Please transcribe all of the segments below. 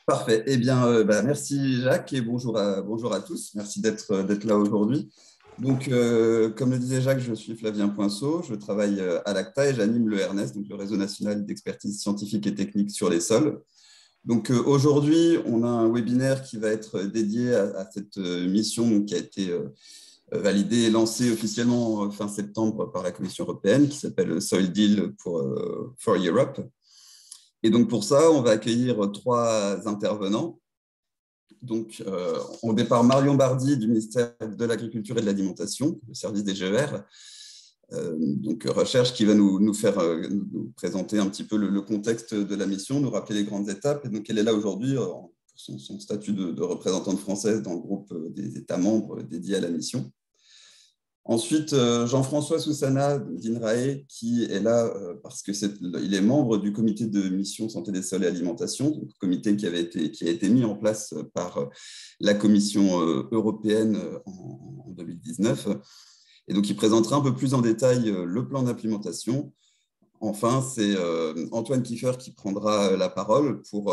Parfait. Eh bien, merci Jacques et bonjour à tous. Merci d'être là aujourd'hui. Donc, comme le disait Jacques, je suis Flavien Poinceau. Je travaille à l'ACTA et j'anime le RNES, donc le Réseau national d'expertise scientifique et technique sur les sols. Donc, aujourd'hui, on a un webinaire qui va être dédié à cette mission donc, qui a été validée et lancée officiellement fin septembre par la Commission européenne, qui s'appelle Soil Deal for Europe. Et donc, pour ça, on va accueillir trois intervenants. Donc, au départ, Marion Bardy du ministère de l'Agriculture et de l'Alimentation, le service des GER, donc recherche qui va nous nous présenter un petit peu le contexte de la mission, nous rappeler les grandes étapes. Et donc, elle est là aujourd'hui pour son statut de représentante française dans le groupe des États membres dédiés à la mission. Ensuite, Jean-François Soussana d'INRAE, qui est là parce qu'il est membre du comité de mission santé des sols et alimentation, donc comité qui a été mis en place par la Commission européenne en 2019. Et donc, il présentera un peu plus en détail le plan d'implémentation. Enfin, c'est Antoine Kiefer qui prendra la parole pour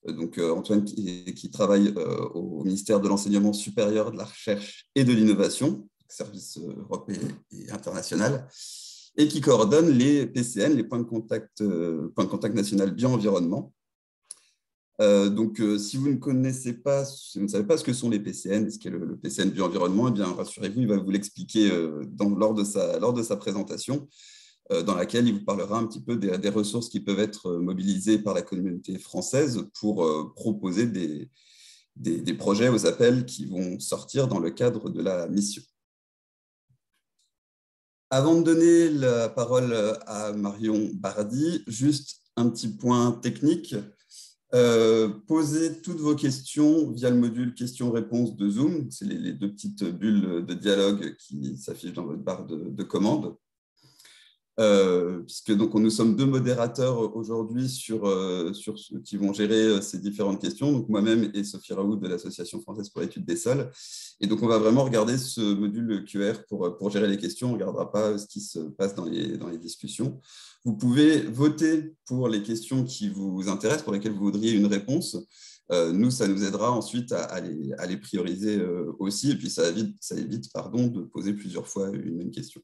Antoine qui travaille au ministère de l'Enseignement supérieur, de la Recherche et de l'Innovation, service européen et international, et qui coordonne les PCN, les points de contact national bio-environnement. Si vous ne connaissez pas, si vous ne savez pas ce que sont les PCN, ce qu'est le PCN bio-environnement, eh bien, rassurez-vous, il va vous l'expliquer lors de sa présentation, dans laquelle il vous parlera un petit peu des ressources qui peuvent être mobilisées par la communauté française pour proposer des projets aux appels qui vont sortir dans le cadre de la mission. Avant de donner la parole à Marion Bardy, juste un petit point technique. Posez toutes vos questions via le module questions-réponses de Zoom. C'est les deux petites bulles de dialogue qui s'affichent dans votre barre de commande. Puisque donc, nous sommes deux modérateurs aujourd'hui qui vont gérer ces différentes questions, donc moi-même et Sophie Raoult de l'Association française pour l'étude des sols. Et donc, on va vraiment regarder ce module QR pour gérer les questions. On ne regardera pas ce qui se passe dans les discussions. Vous pouvez voter pour les questions qui vous intéressent, pour lesquelles vous voudriez une réponse. Nous, ça nous aidera ensuite à les prioriser aussi. Et puis, ça évite de poser plusieurs fois une même question.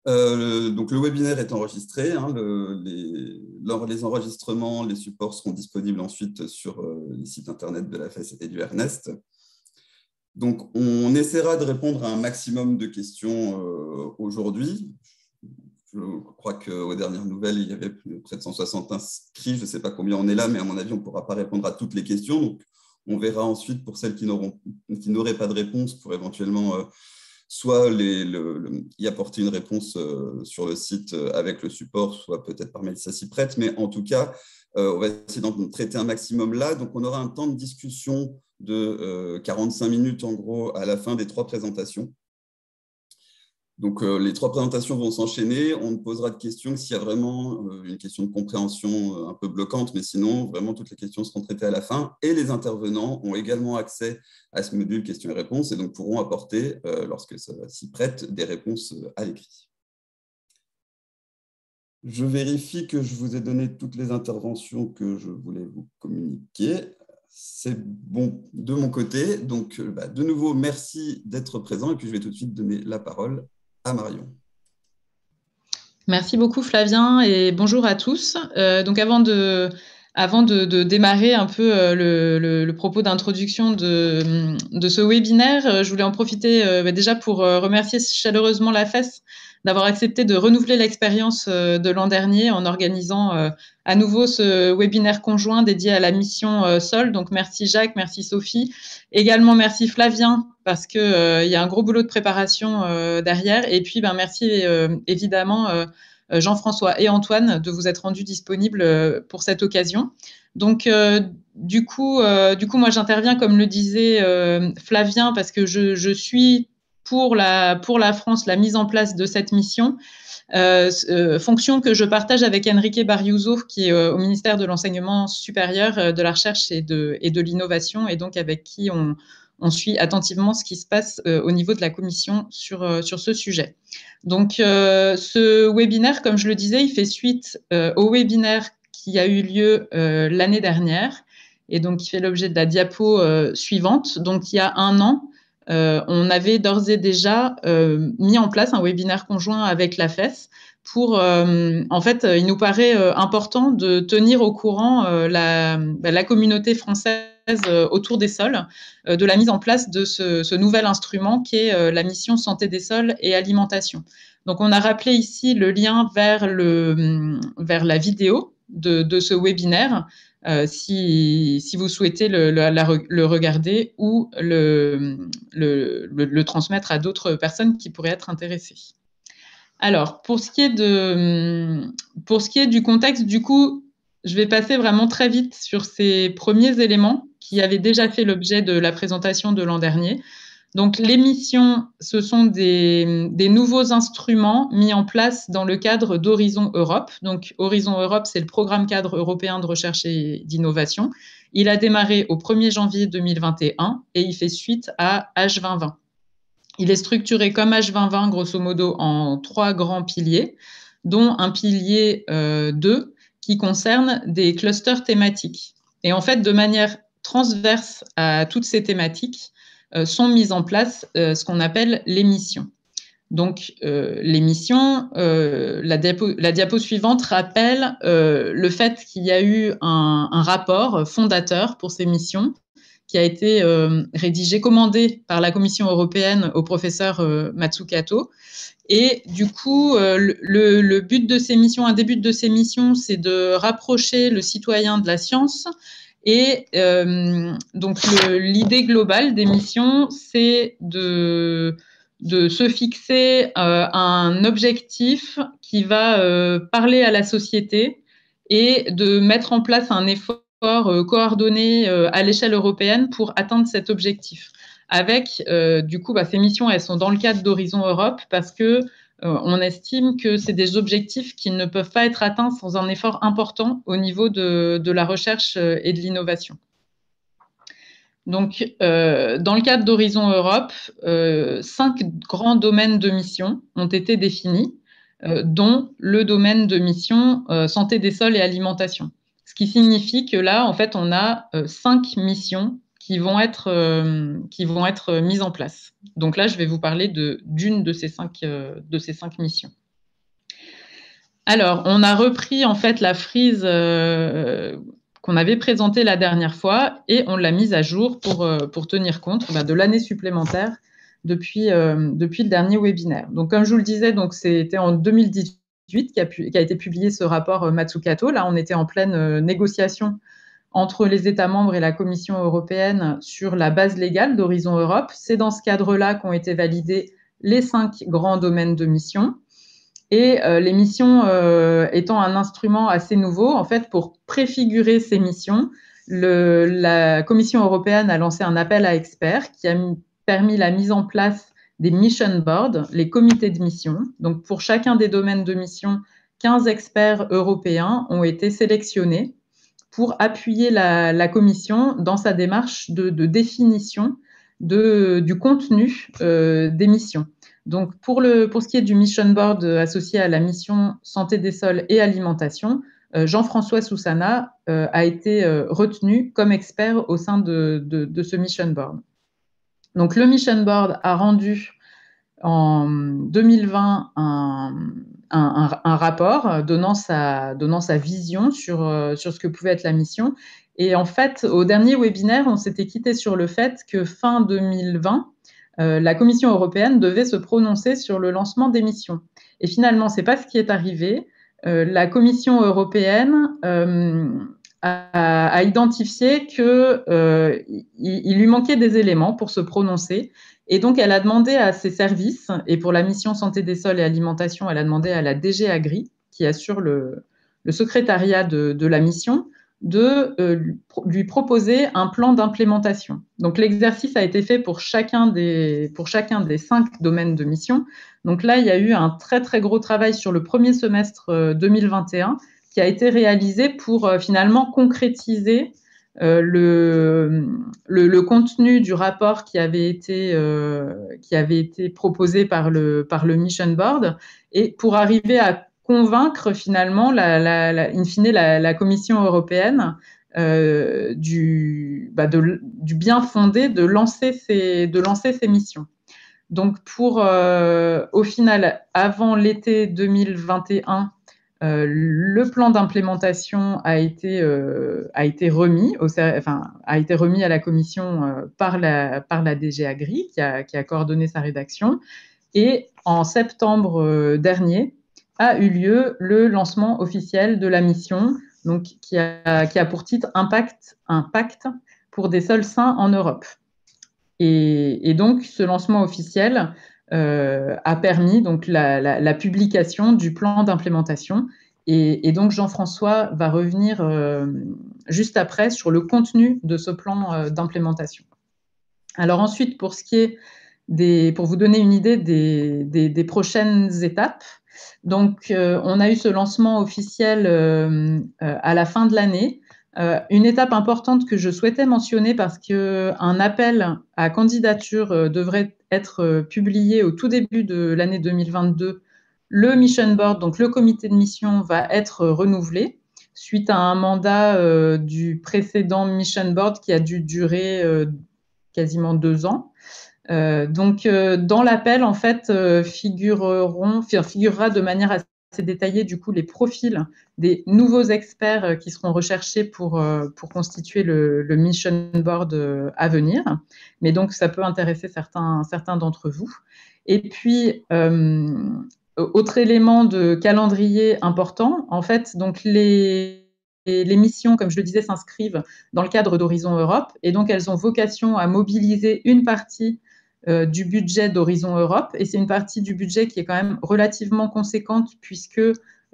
Donc, le webinaire est enregistré. Les enregistrements, les supports seront disponibles ensuite sur les sites internet de la FES et du RNEST. Donc, on essaiera de répondre à un maximum de questions aujourd'hui. Je crois qu'aux dernières nouvelles, il y avait près de 160 inscrits. Je ne sais pas combien on est là, mais à mon avis, on ne pourra pas répondre à toutes les questions. Donc, on verra ensuite pour celles qui n'auraient pas de réponse pour éventuellement soit y apporter une réponse sur le site avec le support, soit peut-être par mail, ça s'y prête. Mais en tout cas, on va essayer d'en traiter un maximum là. Donc, on aura un temps de discussion de 45 minutes, en gros, à la fin des trois présentations. Donc, les trois présentations vont s'enchaîner. On ne posera de questions que s'il y a vraiment une question de compréhension un peu bloquante, mais sinon, vraiment, toutes les questions seront traitées à la fin. Et les intervenants ont également accès à ce module questions et réponses et donc pourront apporter, lorsque ça s'y prête, des réponses à l'écrit. Je vérifie que je vous ai donné toutes les interventions que je voulais vous communiquer. C'est bon de mon côté. Donc, de nouveau, merci d'être présent. Et puis, je vais tout de suite donner la parole à Marion. Merci beaucoup Flavien et bonjour à tous. Donc avant de démarrer un peu le propos d'introduction de ce webinaire, je voulais en profiter déjà pour remercier chaleureusement la FES d'avoir accepté de renouveler l'expérience de l'an dernier en organisant à nouveau ce webinaire conjoint dédié à la mission Sol. Donc merci Jacques, merci Sophie. Également merci Flavien parce que y a un gros boulot de préparation derrière. Et puis merci évidemment Jean-François et Antoine de vous être rendus disponibles pour cette occasion. Donc du coup moi j'interviens comme le disait Flavien parce que je suis pour la France la mise en place de cette mission. Fonction que je partage avec Enrique Barriuso, qui est au ministère de l'Enseignement supérieur, de la Recherche et de l'Innovation, et donc avec qui on suit attentivement ce qui se passe au niveau de la commission sur ce sujet. Donc, ce webinaire, comme je le disais, il fait suite au webinaire qui a eu lieu l'année dernière et donc qui fait l'objet de la diapo suivante. Donc, il y a un an, on avait d'ores et déjà mis en place un webinaire conjoint avec la FES pour, en fait, il nous paraît important de tenir au courant la communauté française autour des sols, de la mise en place de ce nouvel instrument qui est la mission santé des sols et alimentation. Donc, on a rappelé ici le lien vers la vidéo de ce webinaire, si vous souhaitez le regarder ou le transmettre à d'autres personnes qui pourraient être intéressées. Alors, pour ce qui est du contexte, du coup, je vais passer vraiment très vite sur ces premiers éléments qui avaient déjà fait l'objet de la présentation de l'an dernier. Donc, les missions, ce sont des nouveaux instruments mis en place dans le cadre d'Horizon Europe. Donc, Horizon Europe, c'est le programme cadre européen de recherche et d'innovation. Il a démarré au 1er janvier 2021 et il fait suite à H2020. Il est structuré comme H2020, grosso modo, en 3 grands piliers, dont un pilier 2 qui concerne des clusters thématiques. Et en fait, de manière transverse à toutes ces thématiques, sont mises en place ce qu'on appelle les missions. Donc, les missions, la diapo suivante rappelle le fait qu'il y a eu un rapport fondateur pour ces missions qui a été rédigé, commandé par la Commission européenne au professeur Mazzucato. Et du coup, le but de ces missions, un des buts de ces missions, c'est de rapprocher le citoyen de la science. Et donc, l'idée globale des missions, c'est de se fixer un objectif qui va parler à la société et de mettre en place un effort coordonné à l'échelle européenne pour atteindre cet objectif. Avec, du coup, ces missions, elles sont dans le cadre d'Horizon Europe parce que on estime que c'est des objectifs qui ne peuvent pas être atteints sans un effort important au niveau de la recherche et de l'innovation. Donc, dans le cadre d'Horizon Europe, 5 grands domaines de mission ont été définis, dont le domaine de mission santé des sols et alimentation. Ce qui signifie que là, en fait, on a 5 missions qui vont être mises en place. Donc là, je vais vous parler d'une de ces 5 missions. Alors, on a repris en fait la frise qu'on avait présentée la dernière fois et on l'a mise à jour pour tenir compte de l'année supplémentaire depuis le dernier webinaire. Donc, comme je vous le disais, c'était en 2018 qu'a été publié ce rapport Mazzucato. Là, on était en pleine négociation entre les États membres et la Commission européenne sur la base légale d'Horizon Europe. C'est dans ce cadre-là qu'ont été validés les 5 grands domaines de mission. Et les missions étant un instrument assez nouveau, en fait, pour préfigurer ces missions, la Commission européenne a lancé un appel à experts qui a permis la mise en place des mission boards, les comités de mission. Donc, pour chacun des domaines de mission, 15 experts européens ont été sélectionnés pour appuyer la Commission dans sa démarche de définition du contenu des missions. Donc, pour ce qui est du Mission Board associé à la mission Santé des sols et alimentation, Jean-François Soussana a été retenu comme expert au sein de ce Mission Board. Donc, le Mission Board a rendu en 2020 un rapport donnant sa vision sur ce que pouvait être la mission. Et en fait, au dernier webinaire, on s'était quitté sur le fait que fin 2020, la Commission européenne devait se prononcer sur le lancement des missions. Et finalement, ce n'est pas ce qui est arrivé. La Commission européenne a identifié qu'il lui manquait des éléments pour se prononcer. Et donc, elle a demandé à ses services, et pour la mission santé des sols et alimentation, elle a demandé à la DG Agri, qui assure le secrétariat de la mission, de lui proposer un plan d'implémentation. Donc, l'exercice a été fait pour chacun des 5 domaines de mission. Donc là, il y a eu un très, très gros travail sur le premier semestre 2021 qui a été réalisé pour finalement concrétiser le contenu du rapport qui avait été proposé par le Mission Board et pour arriver à convaincre finalement, in fine, la Commission européenne du bien fondé de lancer ces missions. Donc, au final, avant l'été 2021, le plan d'implémentation a été remis à la Commission par la DG Agri, qui a coordonné sa rédaction. Et en septembre dernier a eu lieu le lancement officiel de la mission, donc, qui a pour titre un pacte pour des sols sains en Europe. Et donc, ce lancement officiel a permis donc, la publication du plan d'implémentation. Et donc, Jean-François va revenir juste après sur le contenu de ce plan d'implémentation. Alors ensuite, pour vous donner une idée des prochaines étapes, donc on a eu ce lancement officiel à la fin de l'année. Une étape importante que je souhaitais mentionner parce qu'un appel à candidature devrait être publié au tout début de l'année 2022. Le Mission Board, donc le comité de mission, va être renouvelé suite à un mandat du précédent Mission Board qui a dû durer quasiment 2 ans. Donc, dans l'appel, en fait, figurera de manière assez détaillée, du coup, les profils des nouveaux experts qui seront recherchés pour constituer le Mission Board à venir. Mais donc, ça peut intéresser certains d'entre vous. Et puis, autre élément de calendrier important, en fait, donc les missions, comme je le disais, s'inscrivent dans le cadre d'Horizon Europe, et donc elles ont vocation à mobiliser une partie du budget d'Horizon Europe, et c'est une partie du budget qui est quand même relativement conséquente, puisque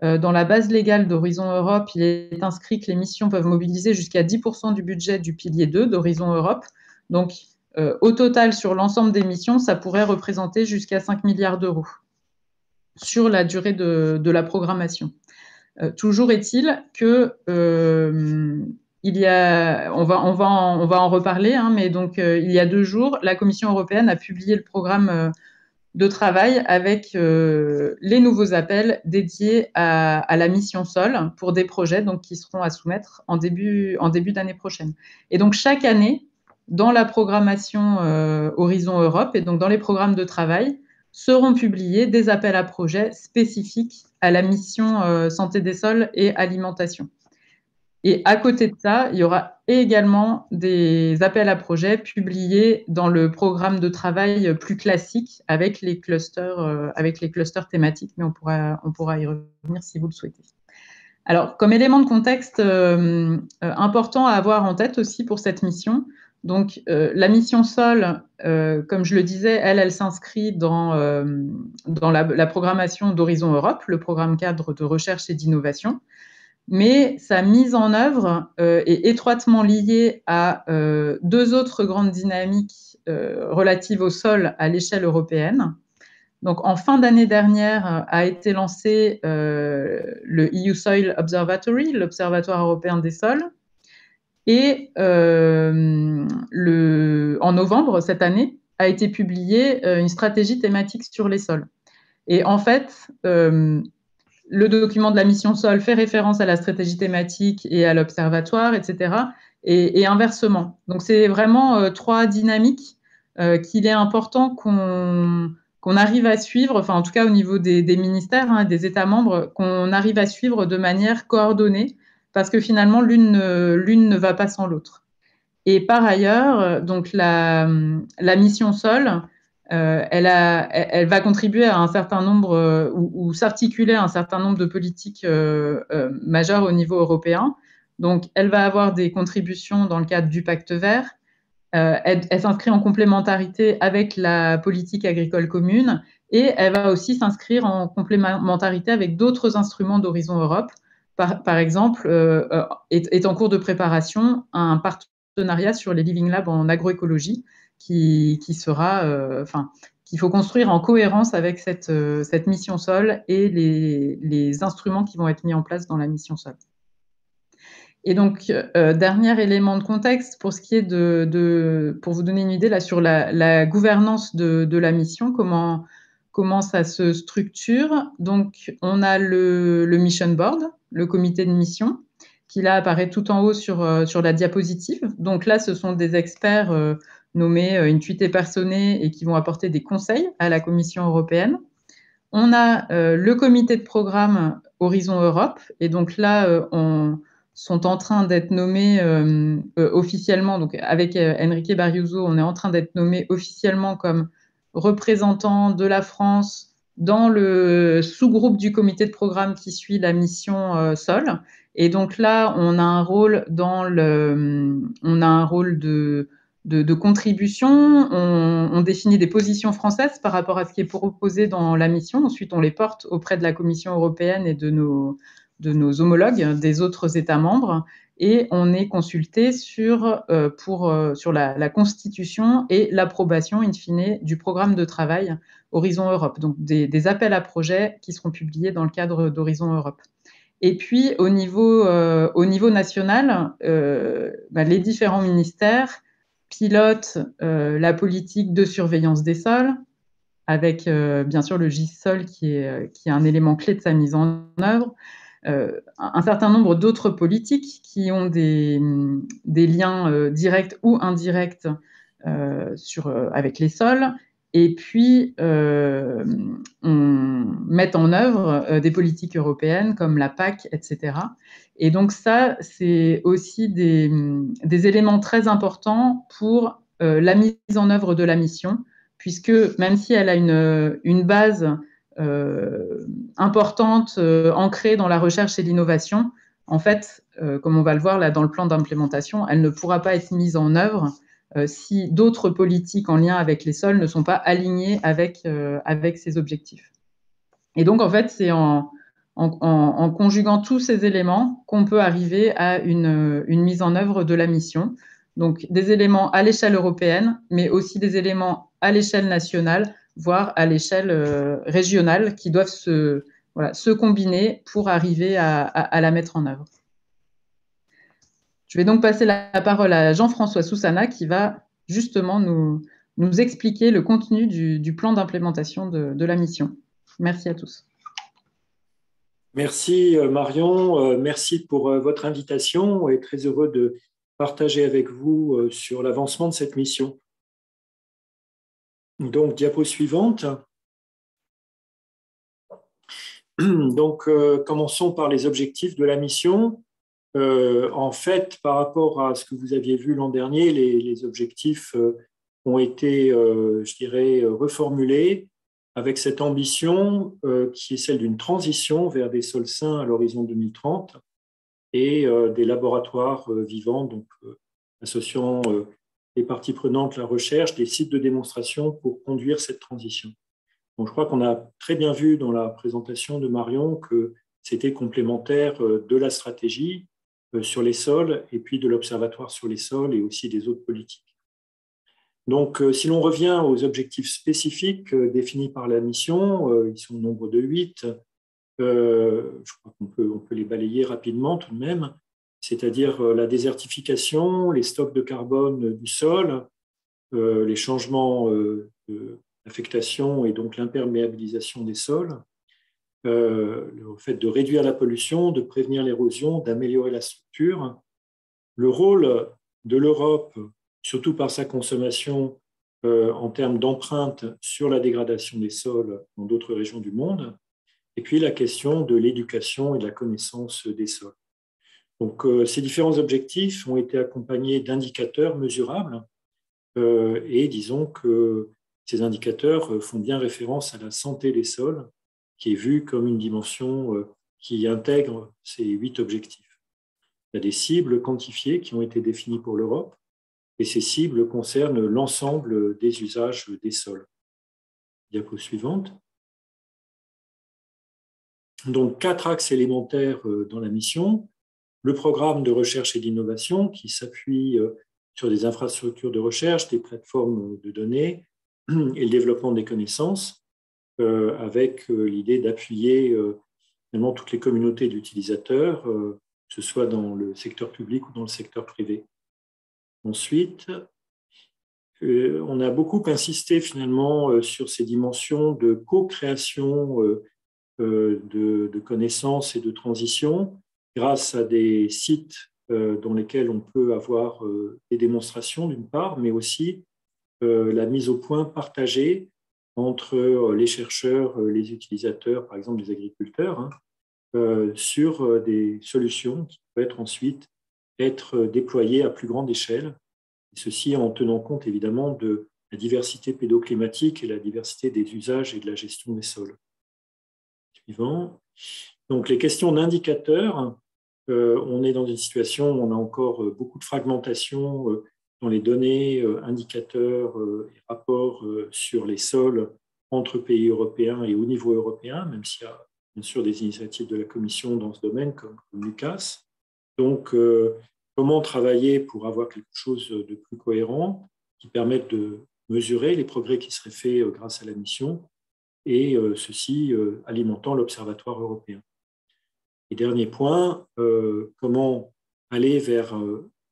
dans la base légale d'Horizon Europe, il est inscrit que les missions peuvent mobiliser jusqu'à 10% du budget du pilier 2 d'Horizon Europe. Donc, au total, sur l'ensemble des missions, ça pourrait représenter jusqu'à 5 milliards d'euros sur la durée de la programmation. Toujours est-il que on va en reparler, hein, mais donc il y a 2 jours, la Commission européenne a publié le programme de travail avec les nouveaux appels dédiés à la mission Sol pour des projets donc, qui seront à soumettre en début d'année prochaine. Et donc chaque année, dans la programmation Horizon Europe et donc dans les programmes de travail, seront publiés des appels à projets spécifiques à la mission santé des sols et alimentation. Et à côté de ça, il y aura également des appels à projets publiés dans le programme de travail plus classique avec les clusters thématiques, mais on pourra y revenir si vous le souhaitez. Alors, comme élément de contexte important à avoir en tête aussi pour cette mission, donc la mission Sol, comme je le disais, elle s'inscrit dans la programmation d'Horizon Europe, le programme cadre de recherche et d'innovation. Mais sa mise en œuvre est étroitement liée à 2 autres grandes dynamiques relatives au sol à l'échelle européenne. Donc, en fin d'année dernière, a été lancé le EU Soil Observatory, l'Observatoire européen des sols. Et en novembre cette année, a été publiée une stratégie thématique sur les sols. Et en fait, le document de la mission Sol fait référence à la stratégie thématique et à l'observatoire, etc. Et inversement. Donc, c'est vraiment 3 dynamiques qu'il est important qu'on arrive à suivre, enfin, en tout cas au niveau des ministères, hein, des États membres, qu'on arrive à suivre de manière coordonnée, parce que finalement, l'une ne va pas sans l'autre. Et par ailleurs, donc la mission Sol, elle va contribuer à un certain nombre ou s'articuler à un certain nombre de politiques majeures au niveau européen. Donc, elle va avoir des contributions dans le cadre du Pacte vert. Elle s'inscrit en complémentarité avec la politique agricole commune et elle va aussi s'inscrire en complémentarité avec d'autres instruments d'Horizon Europe. Par exemple, est en cours de préparation un partenariat sur les Living Labs en agroécologie qu'il faut construire en cohérence avec cette mission Sol et les instruments qui vont être mis en place dans la mission Sol. Et donc, dernier élément de contexte pour ce qui est pour vous donner une idée là sur la gouvernance de la mission, comment comment ça se structure. Donc, on a le Mission Board, le comité de mission, qui là apparaît tout en haut sur la diapositive. Donc là, ce sont des experts nommés intuités personae et qui vont apporter des conseils à la Commission européenne. On a le comité de programme Horizon Europe, et donc là, sont en train d'être nommés officiellement, donc avec Enrique Barriuso, on est en train d'être nommé officiellement comme représentant de la France dans le sous-groupe du comité de programme qui suit la mission Sol. Et donc là, on a un rôle de contribution. On définit des positions françaises par rapport à ce qui est proposé dans la mission. Ensuite, on les porte auprès de la Commission européenne et de nos homologues des autres États membres. Et on est consulté sur la constitution et l'approbation, in fine, du programme de travail Horizon Europe. Donc, des appels à projets qui seront publiés dans le cadre d'Horizon Europe. Et puis, au niveau national, les différents ministères pilotent la politique de surveillance des sols, avec bien sûr le GIS-Sol qui est un élément clé de sa mise en œuvre, un certain nombre d'autres politiques qui ont des liens directs ou indirects avec les sols, et puis on met en œuvre des politiques européennes comme la PAC, etc. Et donc ça, c'est aussi des éléments très importants pour la mise en œuvre de la mission, puisque même si elle a une base importante, ancrée dans la recherche et l'innovation, en fait, comme on va le voir là dans le plan d'implémentation, elle ne pourra pas être mise en œuvre si d'autres politiques en lien avec les sols ne sont pas alignées avec ces objectifs. Et donc, en fait, c'est en conjuguant tous ces éléments qu'on peut arriver à une mise en œuvre de la mission. Donc, des éléments à l'échelle européenne, mais aussi des éléments à l'échelle nationale, voire à l'échelle régionale, qui doivent se combiner pour arriver à la mettre en œuvre. Je vais donc passer la parole à Jean-François Soussana qui va justement nous expliquer le contenu du plan d'implémentation de la mission. Merci à tous. Merci Marion, merci pour votre invitation et très heureux de partager avec vous sur l'avancement de cette mission. Donc, diapo suivante. Donc, commençons par les objectifs de la mission. En fait, par rapport à ce que vous aviez vu l'an dernier, les objectifs ont été, je dirais, reformulés avec cette ambition qui est celle d'une transition vers des sols sains à l'horizon 2030 et des laboratoires vivants, donc associant les parties prenantes, la recherche, des sites de démonstration pour conduire cette transition. Donc, je crois qu'on a très bien vu dans la présentation de Marion que c'était complémentaire de la stratégie sur les sols et puis de l'Observatoire sur les sols et aussi des autres politiques. Donc, si l'on revient aux objectifs spécifiques définis par la mission, ils sont au nombre de 8. Je crois qu'on peut les balayer rapidement tout de même, c'est-à-dire la désertification, les stocks de carbone du sol, les changements d'affectation et donc l'imperméabilisation des sols, le fait de réduire la pollution, de prévenir l'érosion, d'améliorer la structure, le rôle de l'Europe, surtout par sa consommation en termes d'empreinte sur la dégradation des sols dans d'autres régions du monde, et puis la question de l'éducation et de la connaissance des sols. Donc, ces différents objectifs ont été accompagnés d'indicateurs mesurables et disons que ces indicateurs font bien référence à la santé des sols, qui est vue comme une dimension qui intègre ces 8 objectifs. Il y a des cibles quantifiées qui ont été définies pour l'Europe, et ces cibles concernent l'ensemble des usages des sols. Diapo suivante. Donc, 4 axes élémentaires dans la mission. Le programme de recherche et d'innovation qui s'appuie sur des infrastructures de recherche, des plateformes de données et le développement des connaissances, avec l'idée d'appuyer finalement toutes les communautés d'utilisateurs, que ce soit dans le secteur public ou dans le secteur privé. Ensuite, on a beaucoup insisté finalement sur ces dimensions de co-création de connaissances et de transition grâce à des sites dans lesquels on peut avoir des démonstrations d'une part, mais aussi la mise au point partagée entre les chercheurs, les utilisateurs, par exemple les agriculteurs, hein, sur des solutions qui peuvent ensuite être déployées à plus grande échelle, et ceci en tenant compte évidemment de la diversité pédoclimatique et la diversité des usages et de la gestion des sols. Suivant. Donc les questions d'indicateurs, on est dans une situation où on a encore beaucoup de fragmentation dans les données, indicateurs et rapports sur les sols entre pays européens et au niveau européen, même s'il y a bien sûr des initiatives de la Commission dans ce domaine, comme Lucas. Donc, comment travailler pour avoir quelque chose de plus cohérent qui permette de mesurer les progrès qui seraient faits grâce à la mission et ceci alimentant l'Observatoire européen. Et dernier point, comment aller vers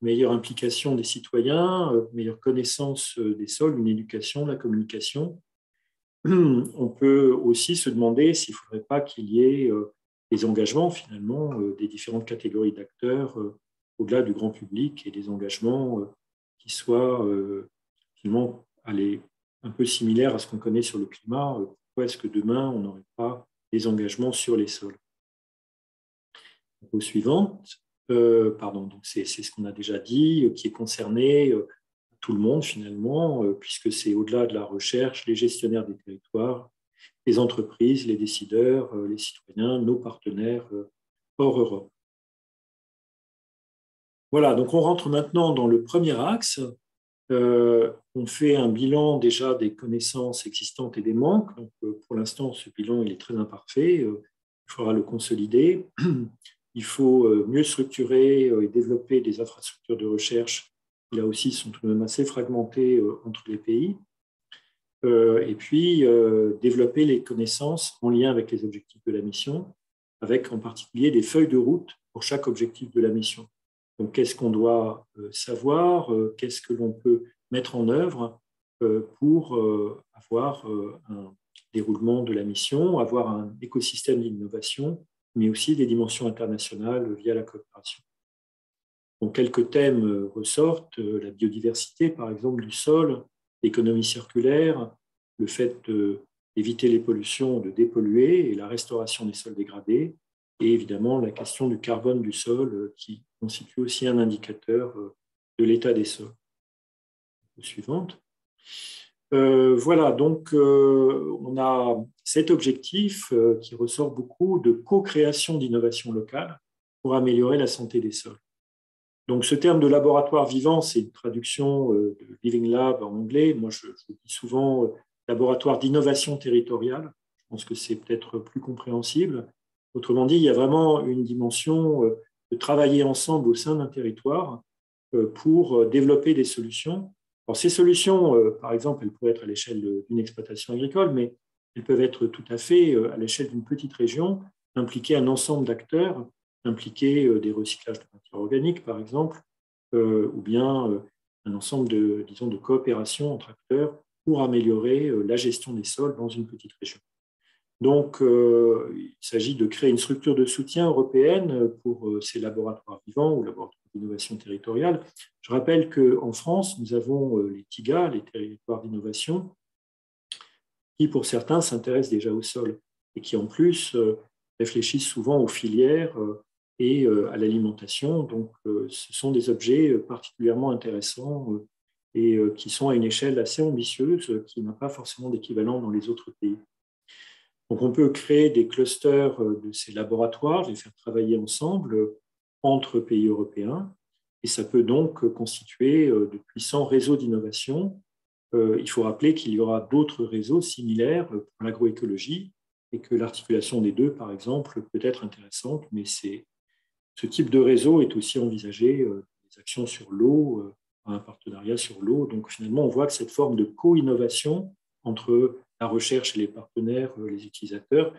meilleure implication des citoyens, meilleure connaissance des sols, une éducation, la communication. On peut aussi se demander s'il ne faudrait pas qu'il y ait des engagements finalement des différentes catégories d'acteurs au-delà du grand public et des engagements qui soient finalement un peu similaires à ce qu'on connaît sur le climat. Pourquoi est-ce que demain on n'aurait pas des engagements sur les sols? Au suivante, donc c'est ce qu'on a déjà dit, qui est concerné tout le monde finalement, puisque c'est au-delà de la recherche, les gestionnaires des territoires, les entreprises, les décideurs, les citoyens, nos partenaires hors Europe. Voilà, donc on rentre maintenant dans le premier axe. On fait un bilan déjà des connaissances existantes et des manques. Donc, pour l'instant, ce bilan il est très imparfait. Il faudra le consolider. Il faut mieux structurer et développer des infrastructures de recherche qui, là aussi, sont tout de même assez fragmentées entre les pays. Et puis, développer les connaissances en lien avec les objectifs de la mission, avec en particulier des feuilles de route pour chaque objectif de la mission. Donc, qu'est-ce qu'on doit savoir, qu'est-ce que l'on peut mettre en œuvre pour avoir un déroulement de la mission, avoir un écosystème d'innovation, mais aussi des dimensions internationales via la coopération. Donc, quelques thèmes ressortent, la biodiversité, par exemple, du sol, l'économie circulaire, le fait d'éviter les pollutions, de dépolluer, et la restauration des sols dégradés, et évidemment la question du carbone du sol, qui constitue aussi un indicateur de l'état des sols. Suivante. Voilà, donc on a cet objectif qui ressort beaucoup de co-création d'innovation locale pour améliorer la santé des sols. Donc ce terme de laboratoire vivant, c'est une traduction de Living Lab en anglais. Moi, je dis souvent laboratoire d'innovation territoriale. Je pense que c'est peut-être plus compréhensible. Autrement dit, il y a vraiment une dimension de travailler ensemble au sein d'un territoire pour développer des solutions. Alors, ces solutions, par exemple, elles pourraient être à l'échelle d'une exploitation agricole, mais elles peuvent être tout à fait à l'échelle d'une petite région, impliquer un ensemble d'acteurs, impliquer des recyclages de matières organiques, par exemple, ou bien un ensemble de coopérations entre acteurs pour améliorer la gestion des sols dans une petite région. Donc, il s'agit de créer une structure de soutien européenne pour ces laboratoires vivants ou laboratoires d'innovation territoriale. Je rappelle qu'en France, nous avons les TIGA, les territoires d'innovation, qui pour certains s'intéressent déjà au sol et qui en plus réfléchissent souvent aux filières et à l'alimentation. Donc, ce sont des objets particulièrement intéressants et qui sont à une échelle assez ambitieuse, qui n'a pas forcément d'équivalent dans les autres pays. Donc, on peut créer des clusters de ces laboratoires, les faire travailler ensemble entre pays européens, et ça peut donc constituer de puissants réseaux d'innovation. Il faut rappeler qu'il y aura d'autres réseaux similaires pour l'agroécologie et que l'articulation des deux, par exemple, peut être intéressante, mais ce type de réseau est aussi envisagé des actions sur l'eau, un partenariat sur l'eau. Donc, finalement, on voit que cette forme de co-innovation entre la recherche et les partenaires, les utilisateurs,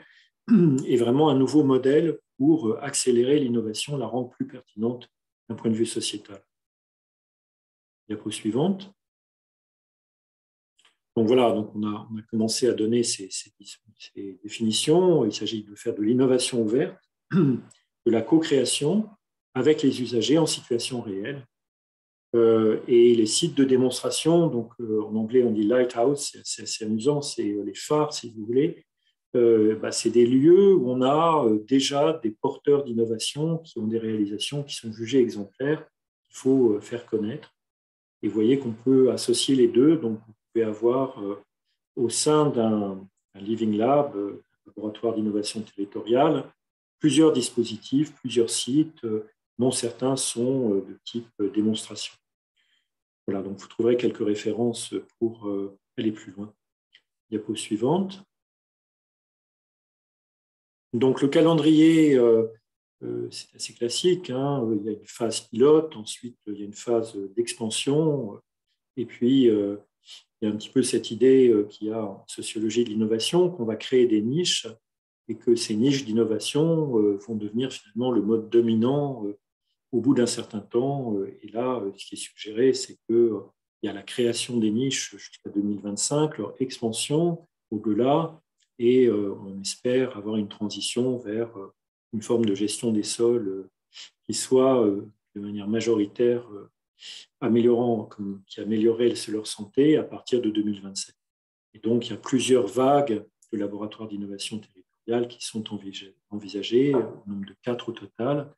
est vraiment un nouveau modèle pour accélérer l'innovation, la rendre plus pertinente d'un point de vue sociétal. Diapo suivante. Donc voilà, donc on a commencé à donner ces définitions. Il s'agit de faire de l'innovation ouverte, de la co-création avec les usagers en situation réelle. Et les sites de démonstration, donc en anglais on dit lighthouse, c'est assez amusant, c'est les phares si vous voulez. C'est des lieux où on a déjà des porteurs d'innovation qui ont des réalisations qui sont jugées exemplaires, qu'il faut faire connaître. Et vous voyez qu'on peut associer les deux. Donc, vous pouvez avoir au sein d'un Living Lab, laboratoire d'innovation territoriale, plusieurs dispositifs, plusieurs sites, dont certains sont de type démonstration. Voilà, donc vous trouverez quelques références pour aller plus loin. Diapo suivante. Donc, le calendrier, c'est assez classique. Hein. Il y a une phase pilote, ensuite il y a une phase d'expansion, et puis il y a un petit peu cette idée qu'il y a en sociologie de l'innovation, qu'on va créer des niches et que ces niches d'innovation vont devenir finalement le mode dominant au bout d'un certain temps. Et là, ce qui est suggéré, c'est qu'il y a la création des niches jusqu'à 2025, leur expansion au-delà, et on espère avoir une transition vers une forme de gestion des sols qui soit de manière majoritaire qui améliorerait leur santé à partir de 2027. Et donc, il y a plusieurs vagues de laboratoires d'innovation territoriale qui sont envisagées, au nombre de 4 au total,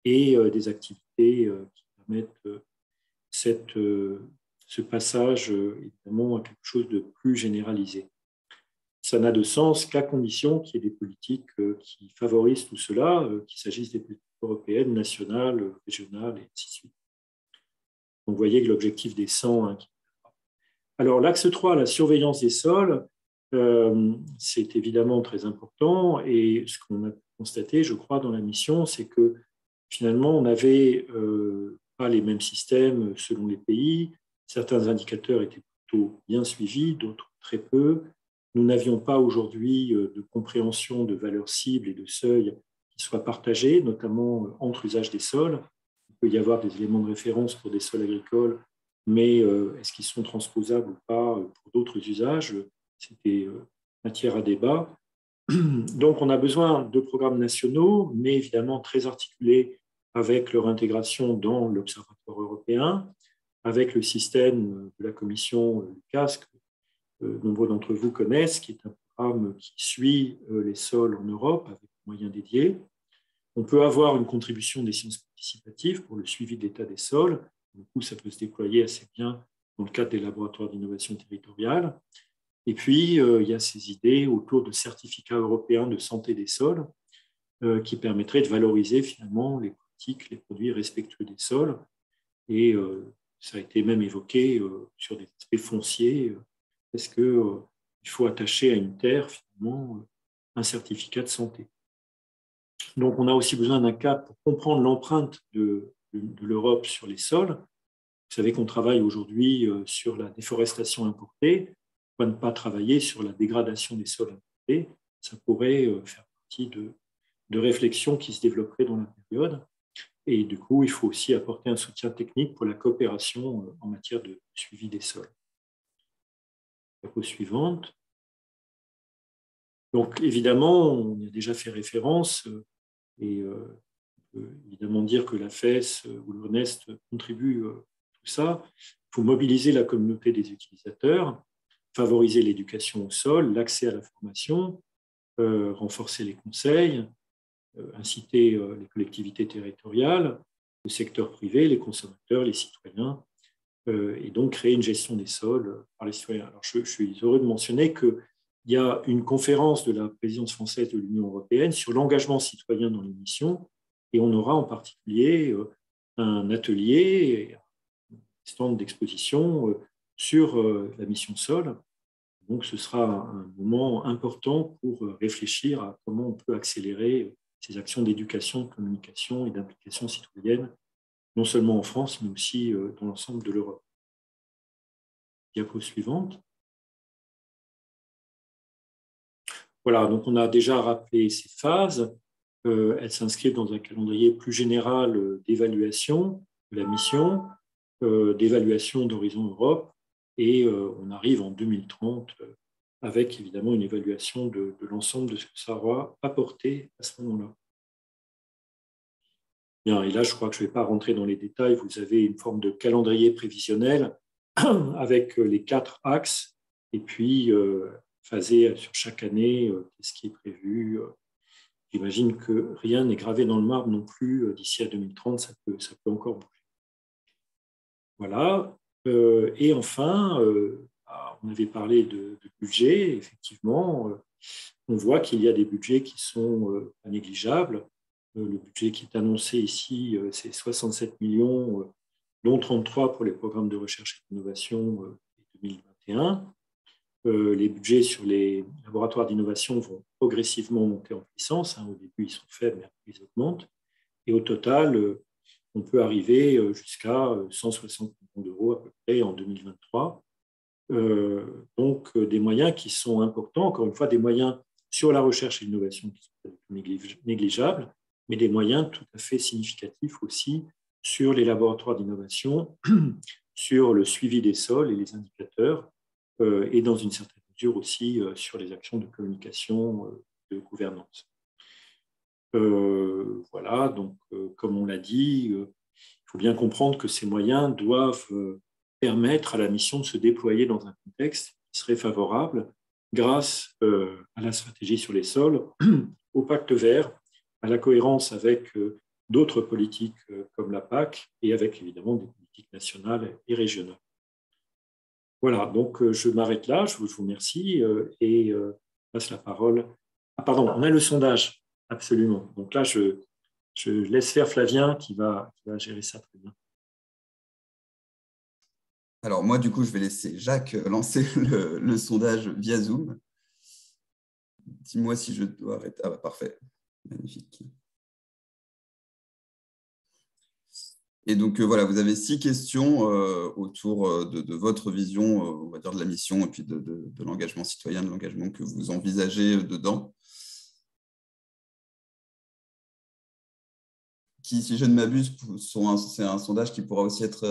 et des activités qui permettent ce passage évidemment à quelque chose de plus généralisé. Ça n'a de sens qu'à condition qu'il y ait des politiques qui favorisent tout cela, qu'il s'agisse des politiques européennes, nationales, régionales, et ainsi de suite. Donc, vous voyez que l'objectif des 100... Hein, alors, l'axe 3, la surveillance des sols, c'est évidemment très important. Et ce qu'on a constaté, je crois, dans la mission, c'est que finalement, on n'avait pas les mêmes systèmes selon les pays. Certains indicateurs étaient plutôt bien suivis, d'autres très peu. Nous n'avions pas aujourd'hui de compréhension de valeurs cibles et de seuils qui soient partagés, notamment entre usages des sols. Il peut y avoir des éléments de référence pour des sols agricoles, mais est-ce qu'ils sont transposables ou pas pour d'autres usages? C'était matière à débat. Donc, on a besoin de programmes nationaux, mais évidemment très articulés avec leur intégration dans l'Observatoire européen, avec le système de la commission LUCAS, nombreux d'entre vous connaissent, qui est un programme qui suit les sols en Europe avec des moyens dédiés. On peut avoir une contribution des sciences participatives pour le suivi de l'état des sols. Du coup, ça peut se déployer assez bien dans le cadre des laboratoires d'innovation territoriale. Et puis, il y a ces idées autour de certificats européens de santé des sols qui permettraient de valoriser finalement les pratiques, les produits respectueux des sols. Et ça a été même évoqué sur des aspects fonciers. Est-ce qu'il faut attacher à une terre, finalement, un certificat de santé? Donc, on a aussi besoin d'un cadre pour comprendre l'empreinte de l'Europe sur les sols. Vous savez qu'on travaille aujourd'hui sur la déforestation importée. Pourquoi ne pas travailler sur la dégradation des sols importés? Ça pourrait faire partie de réflexions qui se développeraient dans la période. Et du coup, il faut aussi apporter un soutien technique pour la coopération en matière de suivi des sols. La pause suivante. Donc, évidemment, on y a déjà fait référence, et on peut évidemment dire que la FES ou l'ONEST contribuent à tout ça. Il faut mobiliser la communauté des utilisateurs, favoriser l'éducation au sol, l'accès à la formation, renforcer les conseils, inciter les collectivités territoriales, le secteur privé, les consommateurs, les citoyens, et donc créer une gestion des sols par les citoyens. Alors, je suis heureux de mentionner qu'il y a une conférence de la présidence française de l'Union européenne sur l'engagement citoyen dans les missions, et on aura en particulier un atelier, un stand d'exposition sur la mission sol. Donc, ce sera un moment important pour réfléchir à comment on peut accélérer ces actions d'éducation, de communication et d'implication citoyenne, non seulement en France, mais aussi dans l'ensemble de l'Europe. Diapo suivante. Voilà, donc on a déjà rappelé ces phases. Elles s'inscrivent dans un calendrier plus général d'évaluation de la mission, d'évaluation d'Horizon Europe, et on arrive en 2030 avec évidemment une évaluation de l'ensemble de ce que ça aura apporté à ce moment-là. Bien, et là, je crois que je ne vais pas rentrer dans les détails. Vous avez une forme de calendrier prévisionnel avec les 4 axes et puis phasé sur chaque année, qu'est-ce qui est prévu. J'imagine que rien n'est gravé dans le marbre non plus. D'ici à 2030, ça peut encore bouger. Voilà. Et enfin, on avait parlé de budget. Effectivement, on voit qu'il y a des budgets qui sont pas négligeables. Le budget qui est annoncé ici, c'est 67 millions, dont 33 pour les programmes de recherche et d'innovation 2021. Les budgets sur les laboratoires d'innovation vont progressivement monter en puissance. Au début, ils sont faibles, mais après, ils augmentent. Et au total, on peut arriver jusqu'à 160 millions d'euros à peu près en 2023. Donc, des moyens qui sont importants, encore une fois, des moyens sur la recherche et l'innovation qui sont négligeables, mais des moyens tout à fait significatifs aussi sur les laboratoires d'innovation, sur le suivi des sols et les indicateurs, et dans une certaine mesure aussi sur les actions de communication, de gouvernance. Voilà, donc comme on l'a dit, il faut bien comprendre que ces moyens doivent permettre à la mission de se déployer dans un contexte qui serait favorable grâce à la stratégie sur les sols, au pacte vert, à la cohérence avec d'autres politiques comme la PAC et avec évidemment des politiques nationales et régionales. Voilà, donc je m'arrête là, je vous remercie et passe la parole. Ah pardon, on a le sondage, absolument. Donc là, je laisse faire Flavien qui va gérer ça très bien. Alors moi, du coup, je vais laisser Jacques lancer le sondage via Zoom. Dis-moi si je dois arrêter. Ah bah, parfait, magnifique. Et donc, voilà, vous avez 6 questions autour de votre vision, on va dire, de la mission et puis de l'engagement citoyen, de l'engagement que vous envisagez dedans. Qui, si je ne m'abuse, c'est un sondage qui pourra aussi être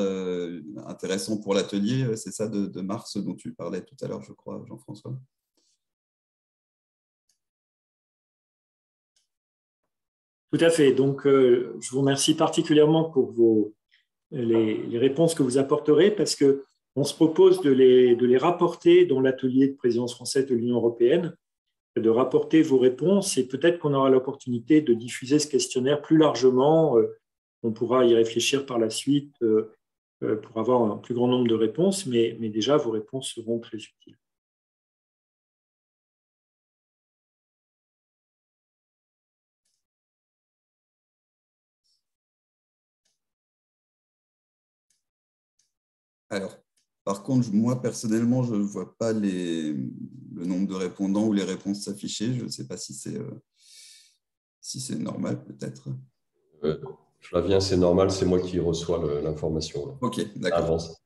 intéressant pour l'atelier. C'est ça de mars dont tu parlais tout à l'heure, je crois, Jean-François. Tout à fait. Donc, je vous remercie particulièrement pour les réponses que vous apporterez parce qu'on se propose de les rapporter dans l'atelier de présidence française de l'Union européenne, de rapporter vos réponses et peut-être qu'on aura l'opportunité de diffuser ce questionnaire plus largement. On pourra y réfléchir par la suite pour avoir un plus grand nombre de réponses, mais déjà, vos réponses seront très utiles. Alors, par contre, moi, personnellement, je ne vois pas le nombre de répondants ou les réponses s'afficher. Je ne sais pas si c'est normal, peut-être. Flavien, c'est normal, c'est moi qui reçois l'information. Ok, d'accord. Avance.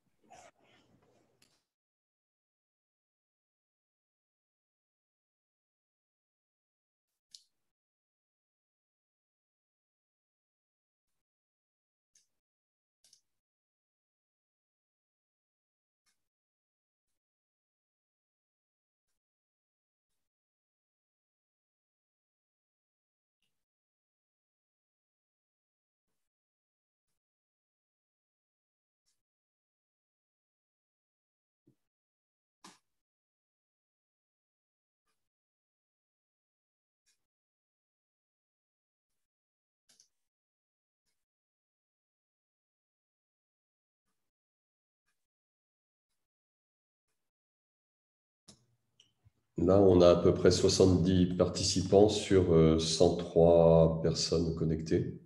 Là, on a à peu près 70 participants sur 103 personnes connectées.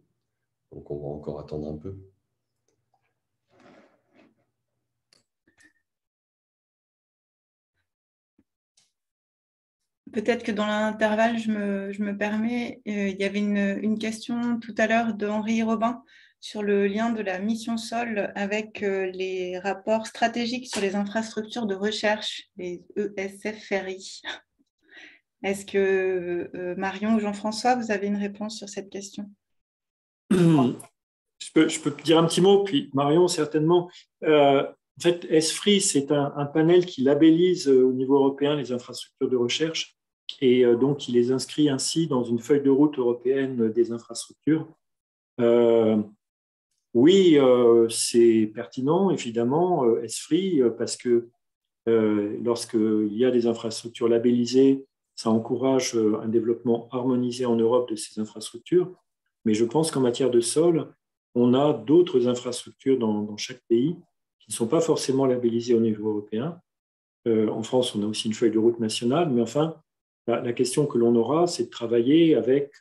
Donc, on va encore attendre un peu. Peut-être que dans l'intervalle, je me permets, il y avait une question tout à l'heure d'Henri Robin sur le lien de la mission Sol avec les rapports stratégiques sur les infrastructures de recherche, les ESFRI. Est-ce que Marion ou Jean-François, vous avez une réponse sur cette question ? Je peux te dire un petit mot, puis Marion, certainement. En fait, ESFRI, c'est un panel qui labellise au niveau européen les infrastructures de recherche et donc il les inscrit ainsi dans une feuille de route européenne des infrastructures. Oui, c'est pertinent, évidemment, ESFRI, parce que lorsqu'il y a des infrastructures labellisées, ça encourage un développement harmonisé en Europe de ces infrastructures. Mais je pense qu'en matière de sol, on a d'autres infrastructures dans chaque pays qui ne sont pas forcément labellisées au niveau européen. En France, on a aussi une feuille de route nationale, mais enfin, la question que l'on aura, c'est de travailler avec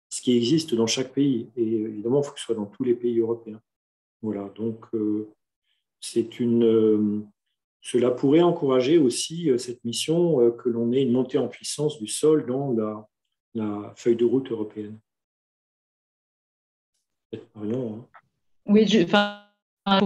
ce qui existe dans chaque pays. Et évidemment, il faut que ce soit dans tous les pays européens. Voilà, donc cela pourrait encourager aussi cette mission que l'on ait une montée en puissance du sol dans la feuille de route européenne. Marion, hein. Oui,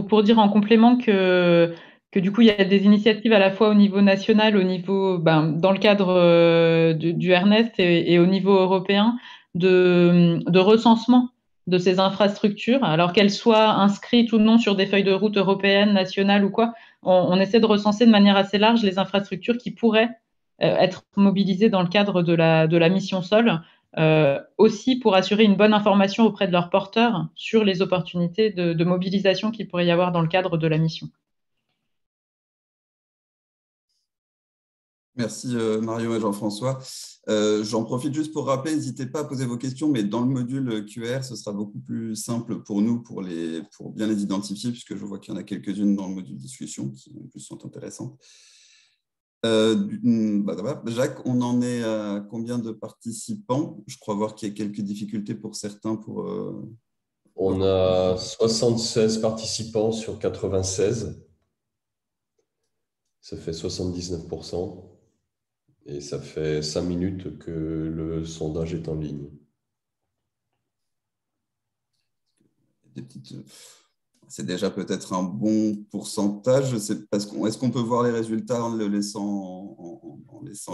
pour dire en complément que du coup, il y a des initiatives à la fois au niveau national, au niveau, dans le cadre du Ernest et au niveau européen, de recensement de ces infrastructures, alors qu'elles soient inscrites ou non sur des feuilles de route européennes, nationales ou quoi. On essaie de recenser de manière assez large les infrastructures qui pourraient être mobilisées dans le cadre de la mission sol. Aussi pour assurer une bonne information auprès de leurs porteurs sur les opportunités de mobilisation qu'il pourrait y avoir dans le cadre de la mission. Merci Mario et Jean-François. J'en profite juste pour rappeler, n'hésitez pas à poser vos questions, mais dans le module QR, ce sera beaucoup plus simple pour nous pour bien les identifier, puisque je vois qu'il y en a quelques-unes dans le module discussion qui en plus sont intéressantes. Jacques, on en est à combien de participants? Je crois voir qu'il y a quelques difficultés pour certains. On a 76 participants sur 96. Ça fait 79%. Et ça fait 5 minutes que le sondage est en ligne. C'est déjà peut-être un bon pourcentage. Est-ce qu'on peut voir les résultats en laissant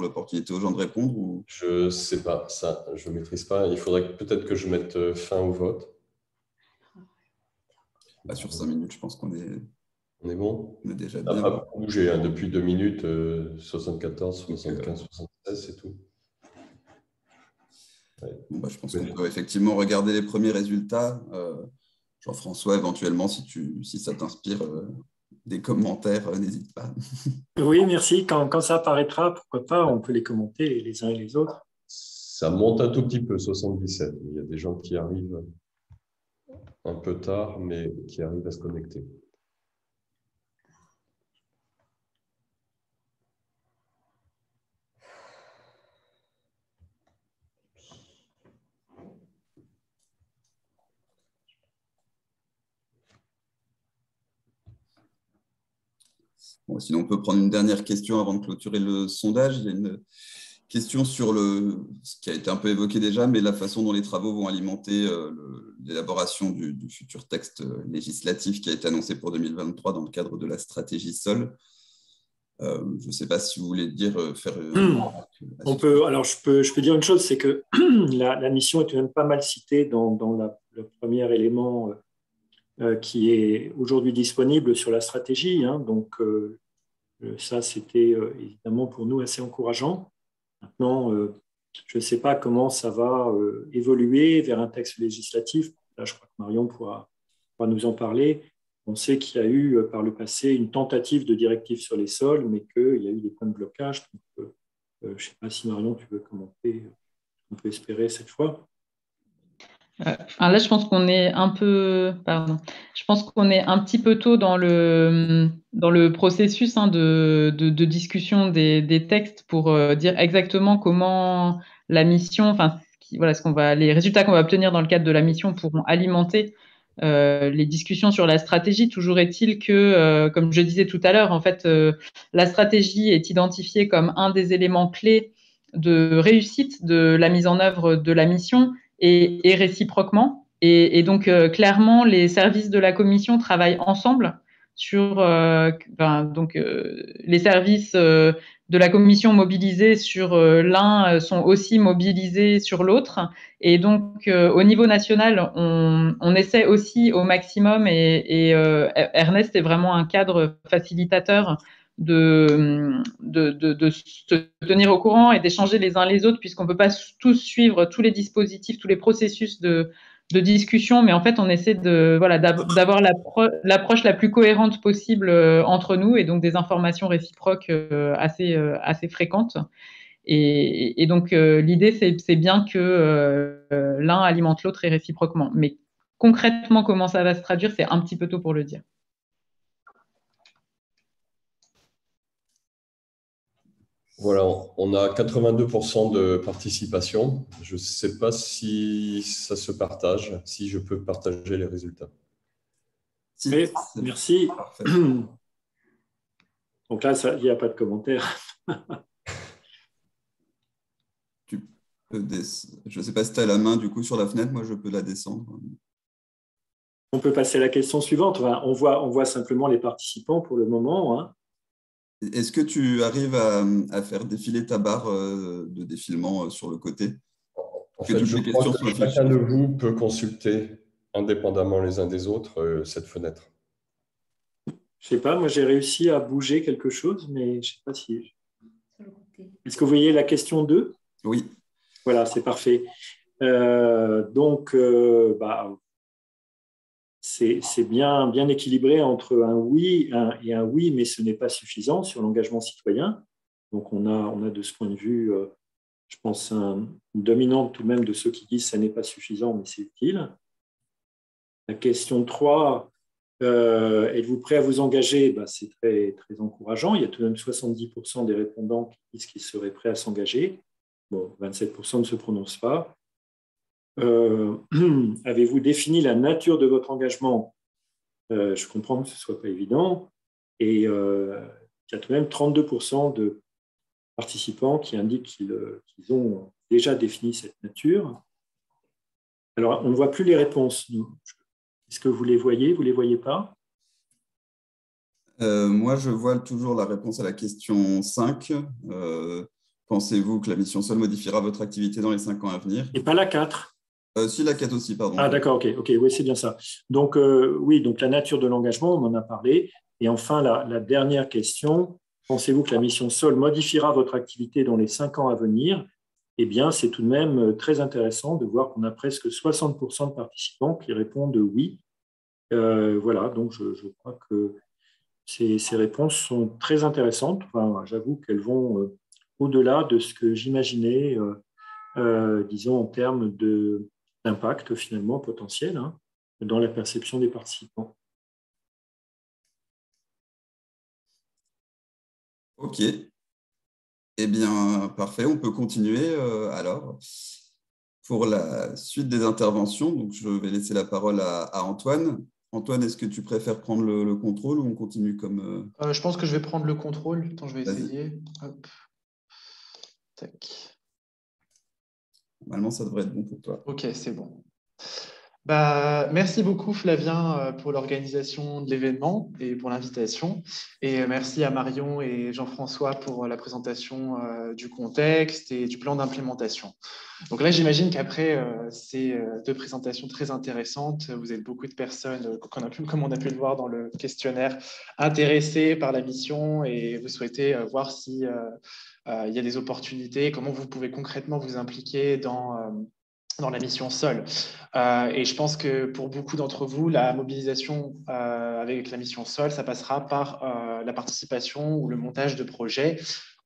l'opportunité aux gens de répondre ou... Je ne sais pas, ça, je ne maîtrise pas. Il faudrait peut-être que je mette fin au vote. Sur 5 minutes, je pense qu'on est... On est bon? On est déjà bien. Ça n'a pas bougé hein, depuis 2 minutes, 74, 75, 76, c'est tout. Ouais. Bon, je pense qu'on peut effectivement regarder les premiers résultats. Jean-François, éventuellement, si ça t'inspire des commentaires, n'hésite pas. Oui, merci. Quand ça apparaîtra, pourquoi pas, on peut les commenter les uns et les autres. Ça monte un tout petit peu, 77. Il y a des gens qui arrivent un peu tard, mais qui arrivent à se connecter. Bon, sinon, on peut prendre une dernière question avant de clôturer le sondage. Il y a une question sur ce qui a été un peu évoqué déjà, mais la façon dont les travaux vont alimenter l'élaboration du futur texte législatif qui a été annoncé pour 2023 dans le cadre de la stratégie sol. Je ne sais pas si vous voulez dire faire. Alors, je peux dire une chose, c'est que la mission est même pas mal citée dans le premier élément qui est aujourd'hui disponible sur la stratégie. Hein, donc, ça, c'était évidemment pour nous assez encourageant. Maintenant, je ne sais pas comment ça va évoluer vers un texte législatif. Là, je crois que Marion pourra nous en parler. On sait qu'il y a eu par le passé une tentative de directive sur les sols, mais qu'il y a eu des points de blocage. Donc, je ne sais pas si Marion, tu veux commenter. On peut espérer cette fois. Alors là, je pense qu'on est un peu, je pense qu'on est un petit peu tôt dans le processus de discussion des textes pour dire exactement comment la mission, les résultats qu'on va obtenir dans le cadre de la mission pourront alimenter les discussions sur la stratégie. Toujours est-il que, comme je disais tout à l'heure, en fait, la stratégie est identifiée comme un des éléments clés de réussite de la mise en œuvre de la mission. Et réciproquement. Et donc, clairement, les services de la commission travaillent ensemble sur les services de la commission mobilisés sur l'un sont aussi mobilisés sur l'autre. Et donc, au niveau national, on essaie aussi au maximum, et Ernest est vraiment un cadre facilitateur de se tenir au courant et d'échanger les uns les autres, puisqu'on ne peut pas tous suivre tous les dispositifs, tous les processus de discussion, mais en fait, on essaie d'avoir l'approche la plus cohérente possible entre nous, et donc des informations réciproques assez fréquentes. Et donc, l'idée, c'est bien que l'un alimente l'autre et réciproquement. Mais concrètement, comment ça va se traduire, c'est un petit peu tôt pour le dire. Voilà, on a 82% de participation. Je ne sais pas si ça se partage, si je peux partager les résultats. Oui, merci. Parfait. Donc là, il n'y a pas de commentaire. Je ne sais pas si tu as la main du coup sur la fenêtre, moi je peux la descendre. On peut passer à la question suivante. On voit simplement les participants pour le moment, hein. Est-ce que tu arrives à faire défiler ta barre de défilement sur le côté? En fait, je crois que chacun de vous peut consulter indépendamment les uns des autres cette fenêtre. Je ne sais pas, moi j'ai réussi à bouger quelque chose, mais je ne sais pas si... Est-ce que vous voyez la question 2? Oui. Voilà, c'est parfait. C'est bien équilibré entre un oui et un oui, mais ce n'est pas suffisant sur l'engagement citoyen. Donc, on a de ce point de vue, je pense, une dominante tout de même de ceux qui disent que ça n'est pas suffisant, mais c'est utile. La question 3, êtes-vous prêt à vous engager? C'est très, très encourageant. Il y a tout de même 70% des répondants qui disent qu'ils seraient prêts à s'engager. Bon, 27% ne se prononcent pas. Avez-vous défini la nature de votre engagement? Je comprends que ce ne soit pas évident. Et il y a tout de même 32% de participants qui indiquent qu'ils ont déjà défini cette nature. Alors, on ne voit plus les réponses. Est-ce que vous les voyez? Vous ne les voyez pas? Moi, je vois toujours la réponse à la question 5. Pensez-vous que la mission SOL modifiera votre activité dans les 5 ans à venir? Et pas la 4? Si, la 4 aussi, pardon. Ah, d'accord, ok, oui, c'est bien ça. Donc, oui, donc la nature de l'engagement, on en a parlé. Et enfin, la dernière question, pensez-vous que la mission SOL modifiera votre activité dans les 5 ans à venir? Eh bien, c'est tout de même très intéressant de voir qu'on a presque 60% de participants qui répondent oui. Voilà, donc je crois que ces réponses sont très intéressantes. Enfin, j'avoue qu'elles vont au-delà de ce que j'imaginais, disons, en termes d'impact finalement potentiel, hein, dans la perception des participants. Ok. Eh bien, parfait. On peut continuer alors pour la suite des interventions. Donc, je vais laisser la parole à Antoine. Antoine, est-ce que tu préfères prendre le contrôle ou on continue comme… Je pense que je vais prendre le contrôle. Attends, je vais essayer. Hop. Tac. Normalement, ça devrait être bon pour toi. Ok, c'est bon. Merci beaucoup Flavien pour l'organisation de l'événement et pour l'invitation. Et merci à Marion et Jean-François pour la présentation du contexte et du plan d'implémentation. Donc là, j'imagine qu'après ces 2 présentations très intéressantes, vous êtes beaucoup de personnes, comme on a pu le voir dans le questionnaire, intéressées par la mission et vous souhaitez voir si il y a des opportunités, comment vous pouvez concrètement vous impliquer dans la mission SOL. Et je pense que pour beaucoup d'entre vous, la mobilisation avec la mission SOL, ça passera par la participation ou le montage de projets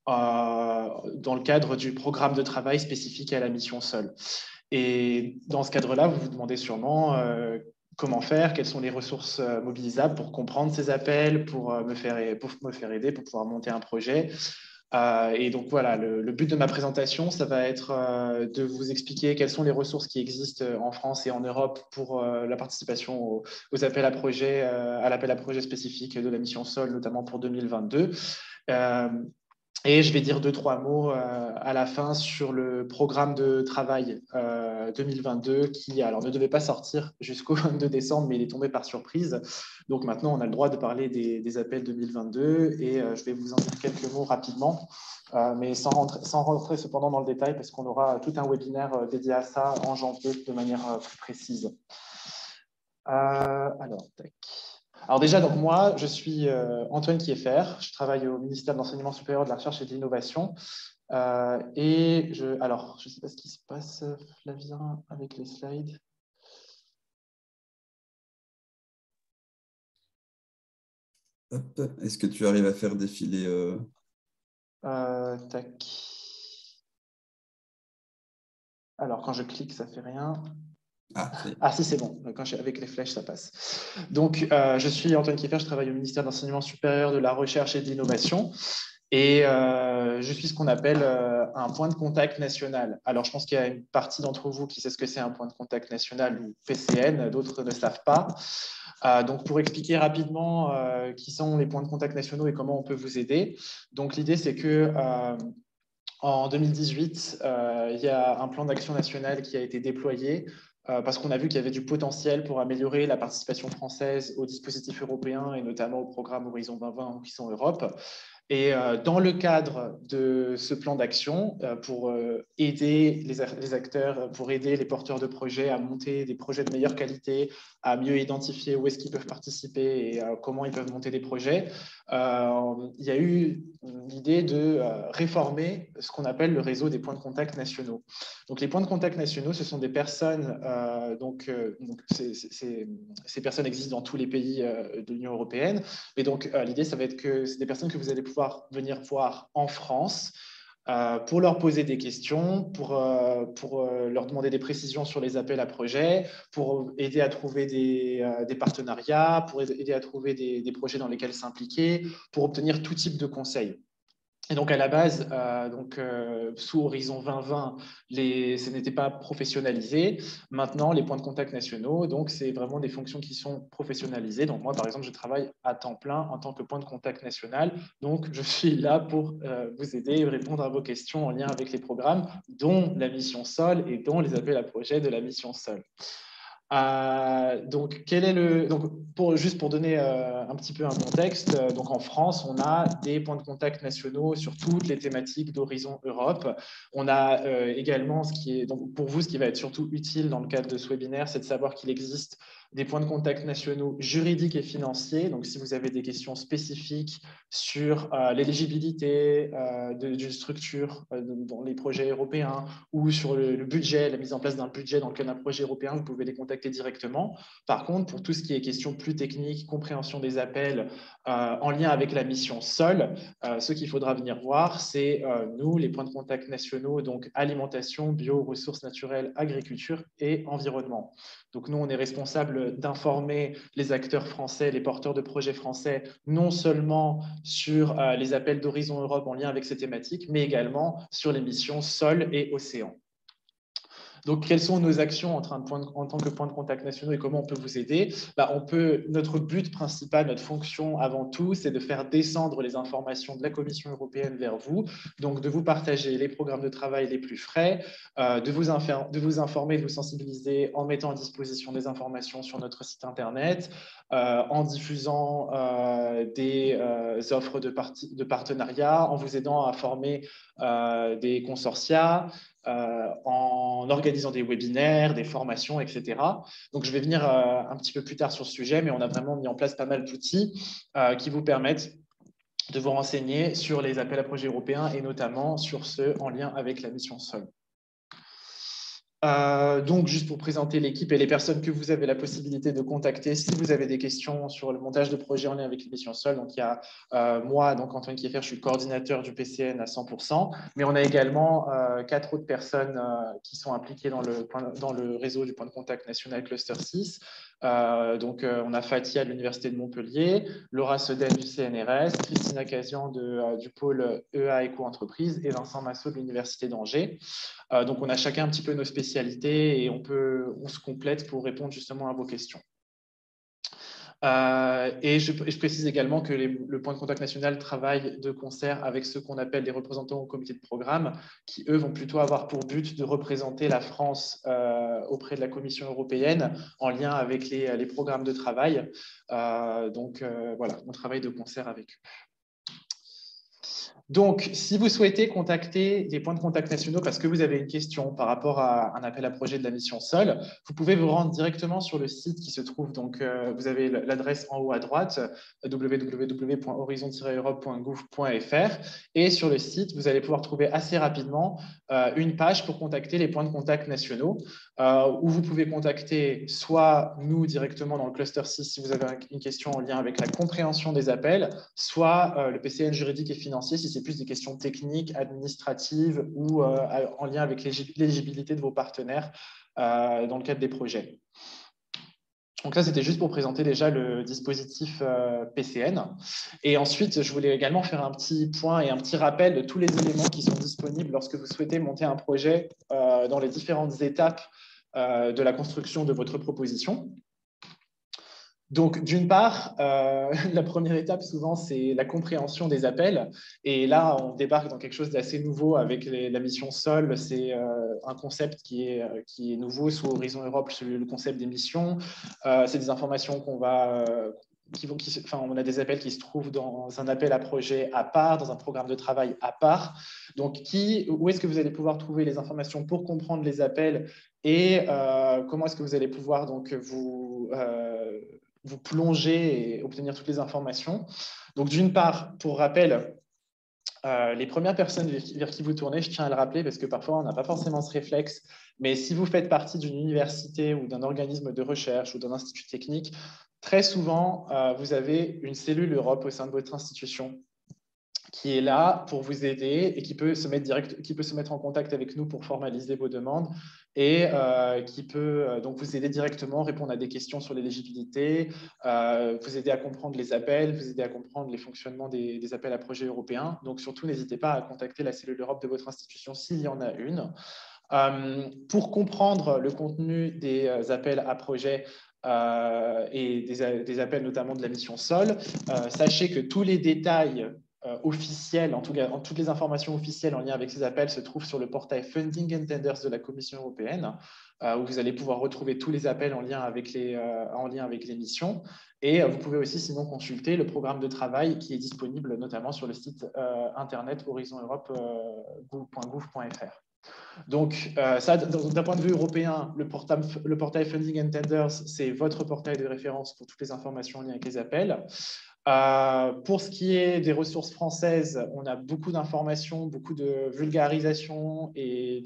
dans le cadre du programme de travail spécifique à la mission SOL. Et dans ce cadre-là, vous vous demandez sûrement comment faire, quelles sont les ressources mobilisables pour comprendre ces appels, pour me faire aider, pour pouvoir monter un projet. Et donc voilà, le but de ma présentation, ça va être de vous expliquer quelles sont les ressources qui existent en France et en Europe pour la participation aux appels à projets, à l'appel à projet spécifique de la mission SOL, notamment pour 2022. Et je vais dire 2-3 mots à la fin sur le programme de travail 2022 qui alors, ne devait pas sortir jusqu'au 22 décembre, mais il est tombé par surprise. Donc maintenant, on a le droit de parler des appels 2022 et je vais vous en dire quelques mots rapidement, mais sans rentrer cependant dans le détail parce qu'on aura tout un webinaire dédié à ça en janvier de manière plus précise. Alors, tac. Alors déjà, donc moi, je suis Antoine Kieffer, je travaille au ministère de l'Enseignement supérieur, de la Recherche et de l'Innovation. Alors, je ne sais pas ce qui se passe, Flavien, avec les slides. Est-ce que tu arrives à faire défiler Tac. Alors, quand je clique, ça ne fait rien. Ah si, c'est bon. Avec les flèches, ça passe. Donc, je suis Antoine Kieffer, je travaille au ministère de l'Enseignement supérieur, de la Recherche et de l'Innovation. Et je suis ce qu'on appelle un point de contact national. Alors, je pense qu'il y a une partie d'entre vous qui sait ce que c'est un point de contact national ou PCN, d'autres ne savent pas. Donc, pour expliquer rapidement qui sont les points de contact nationaux et comment on peut vous aider. Donc, l'idée, c'est que en 2018, il y a un plan d'action national qui a été déployé parce qu'on a vu qu'il y avait du potentiel pour améliorer la participation française aux dispositifs européens et notamment au programme Horizon 2020 ou Horizon Europe. Et dans le cadre de ce plan d'action, pour aider les acteurs, pour aider les porteurs de projets à monter des projets de meilleure qualité, à mieux identifier où est-ce qu'ils peuvent participer et comment ils peuvent monter des projets, il y a eu l'idée de réformer ce qu'on appelle le réseau des points de contact nationaux. Donc, les points de contact nationaux, ce sont des personnes, ces personnes existent dans tous les pays de l'Union européenne, mais donc l'idée, ça va être que c'est des personnes que vous allez pouvoir venir voir en France pour leur poser des questions, pour leur demander des précisions sur les appels à projets, pour aider à trouver des partenariats, pour aider à trouver des projets dans lesquels s'impliquer, pour obtenir tout type de conseils. Et donc, à la base, sous Horizon 2020, ce n'était pas professionnalisé. Maintenant, les points de contact nationaux, donc, c'est vraiment des fonctions qui sont professionnalisées. Donc, moi, par exemple, je travaille à temps plein en tant que point de contact national. Donc, je suis là pour vous aider et répondre à vos questions en lien avec les programmes, dont la mission SOL et dont les appels à projets de la mission SOL. Donc, juste pour donner un petit peu un contexte, donc en France, on a des points de contact nationaux sur toutes les thématiques d'Horizon Europe. On a également donc pour vous, ce qui va être surtout utile dans le cadre de ce webinaire, c'est de savoir qu'il existe des points de contact nationaux juridiques et financiers. Donc, si vous avez des questions spécifiques sur l'éligibilité d'une structure dans les projets européens ou sur le budget, la mise en place d'un budget dans le cadre d'un projet européen, vous pouvez les contacter directement. Par contre, pour tout ce qui est questions plus techniques, compréhension des appels en lien avec la mission SOL, ce qu'il faudra venir voir, c'est nous, les points de contact nationaux, donc alimentation, bio, ressources naturelles, agriculture et environnement. Donc nous, on est responsable d'informer les acteurs français, les porteurs de projets français, non seulement sur les appels d'Horizon Europe en lien avec ces thématiques, mais également sur les missions sol et océan. Donc, quelles sont nos actions en tant que point de contact nationaux et comment on peut vous aider? Notre but principal, notre fonction avant tout, c'est de faire descendre les informations de la Commission européenne vers vous, donc de vous partager les programmes de travail les plus frais, de vous informer, de vous sensibiliser en mettant à disposition des informations sur notre site internet, en diffusant des offres de partenariat, en vous aidant à former des consortia, en organisant des webinaires, des formations, etc. Donc, je vais venir un petit peu plus tard sur ce sujet, mais on a vraiment mis en place pas mal d'outils qui vous permettent de vous renseigner sur les appels à projets européens et notamment sur ceux en lien avec la mission SOL. Donc, juste pour présenter l'équipe et les personnes que vous avez la possibilité de contacter si vous avez des questions sur le montage de projets en lien avec les missions SOL. Donc, il y a moi, donc Antoine Kieffer, je suis coordinateur du PCN à 100%, mais on a également 4 autres personnes qui sont impliquées dans le réseau du point de contact national Cluster 6. On a Fatia de l'Université de Montpellier, Laura Seden du CNRS, Christina Casian du pôle EA Éco-entreprise et Vincent Massot de l'Université d'Angers. Donc, on a chacun un petit peu nos spécialités et on se complète pour répondre justement à vos questions. Et je précise également que le point de contact national travaille de concert avec ceux qu'on appelle les représentants au comité de programme, qui, eux, vont plutôt avoir pour but de représenter la France auprès de la Commission européenne en lien avec les programmes de travail. Donc, voilà, on travaille de concert avec eux. Donc, si vous souhaitez contacter les points de contact nationaux parce que vous avez une question par rapport à un appel à projet de la mission SOL, vous pouvez vous rendre directement sur le site qui se trouve, donc vous avez l'adresse en haut à droite, www.horizon-europe.gouv.fr, et sur le site, vous allez pouvoir trouver assez rapidement une page pour contacter les points de contact nationaux, où vous pouvez contacter soit nous directement dans le cluster 6 si vous avez une question en lien avec la compréhension des appels, soit le PCN juridique et financier si c'est plus des questions techniques, administratives ou en lien avec l'éligibilité de vos partenaires dans le cadre des projets. Donc ça, c'était juste pour présenter déjà le dispositif PCN. Et ensuite, je voulais également faire un petit point et un petit rappel de tous les éléments qui sont disponibles lorsque vous souhaitez monter un projet dans les différentes étapes de la construction de votre proposition. Donc, d'une part, la première étape, souvent, c'est la compréhension des appels. Et là, on débarque dans quelque chose d'assez nouveau avec la mission SOL. C'est un concept qui est nouveau sous Horizon Europe, le concept des missions. C'est des informations qu'on va... on a des appels qui se trouvent dans un appel à projet à part, dans un programme de travail à part. Donc, où est-ce que vous allez pouvoir trouver les informations pour comprendre les appels et comment est-ce que vous allez pouvoir donc, vous plonger et obtenir toutes les informations. Donc, d'une part, pour rappel, les premières personnes vers qui vous tournez, je tiens à le rappeler parce que parfois, on n'a pas forcément ce réflexe, mais si vous faites partie d'une université ou d'un organisme de recherche ou d'un institut technique, très souvent, vous avez une cellule Europe au sein de votre institution qui est là pour vous aider et qui peut se mettre en contact avec nous pour formaliser vos demandes et qui peut donc vous aider directement, répondre à des questions sur l'éligibilité, vous aider à comprendre les appels, vous aider à comprendre les fonctionnements des appels à projets européens. Donc surtout, n'hésitez pas à contacter la cellule Europe de votre institution s'il y en a une. Pour comprendre le contenu des appels à projets et des appels notamment de la mission SOL, sachez que tous les détails officielles, en tout cas toutes les informations officielles en lien avec ces appels se trouvent sur le portail Funding and Tenders de la Commission européenne, où vous allez pouvoir retrouver tous les appels en lien avec les missions. Et vous pouvez aussi sinon consulter le programme de travail qui est disponible notamment sur le site internet horizoneurope.gouv.fr. Donc, ça, d'un point de vue européen, le portail Funding and Tenders, c'est votre portail de référence pour toutes les informations en lien avec les appels. Pour ce qui est des ressources françaises, on a beaucoup d'informations, beaucoup de vulgarisation et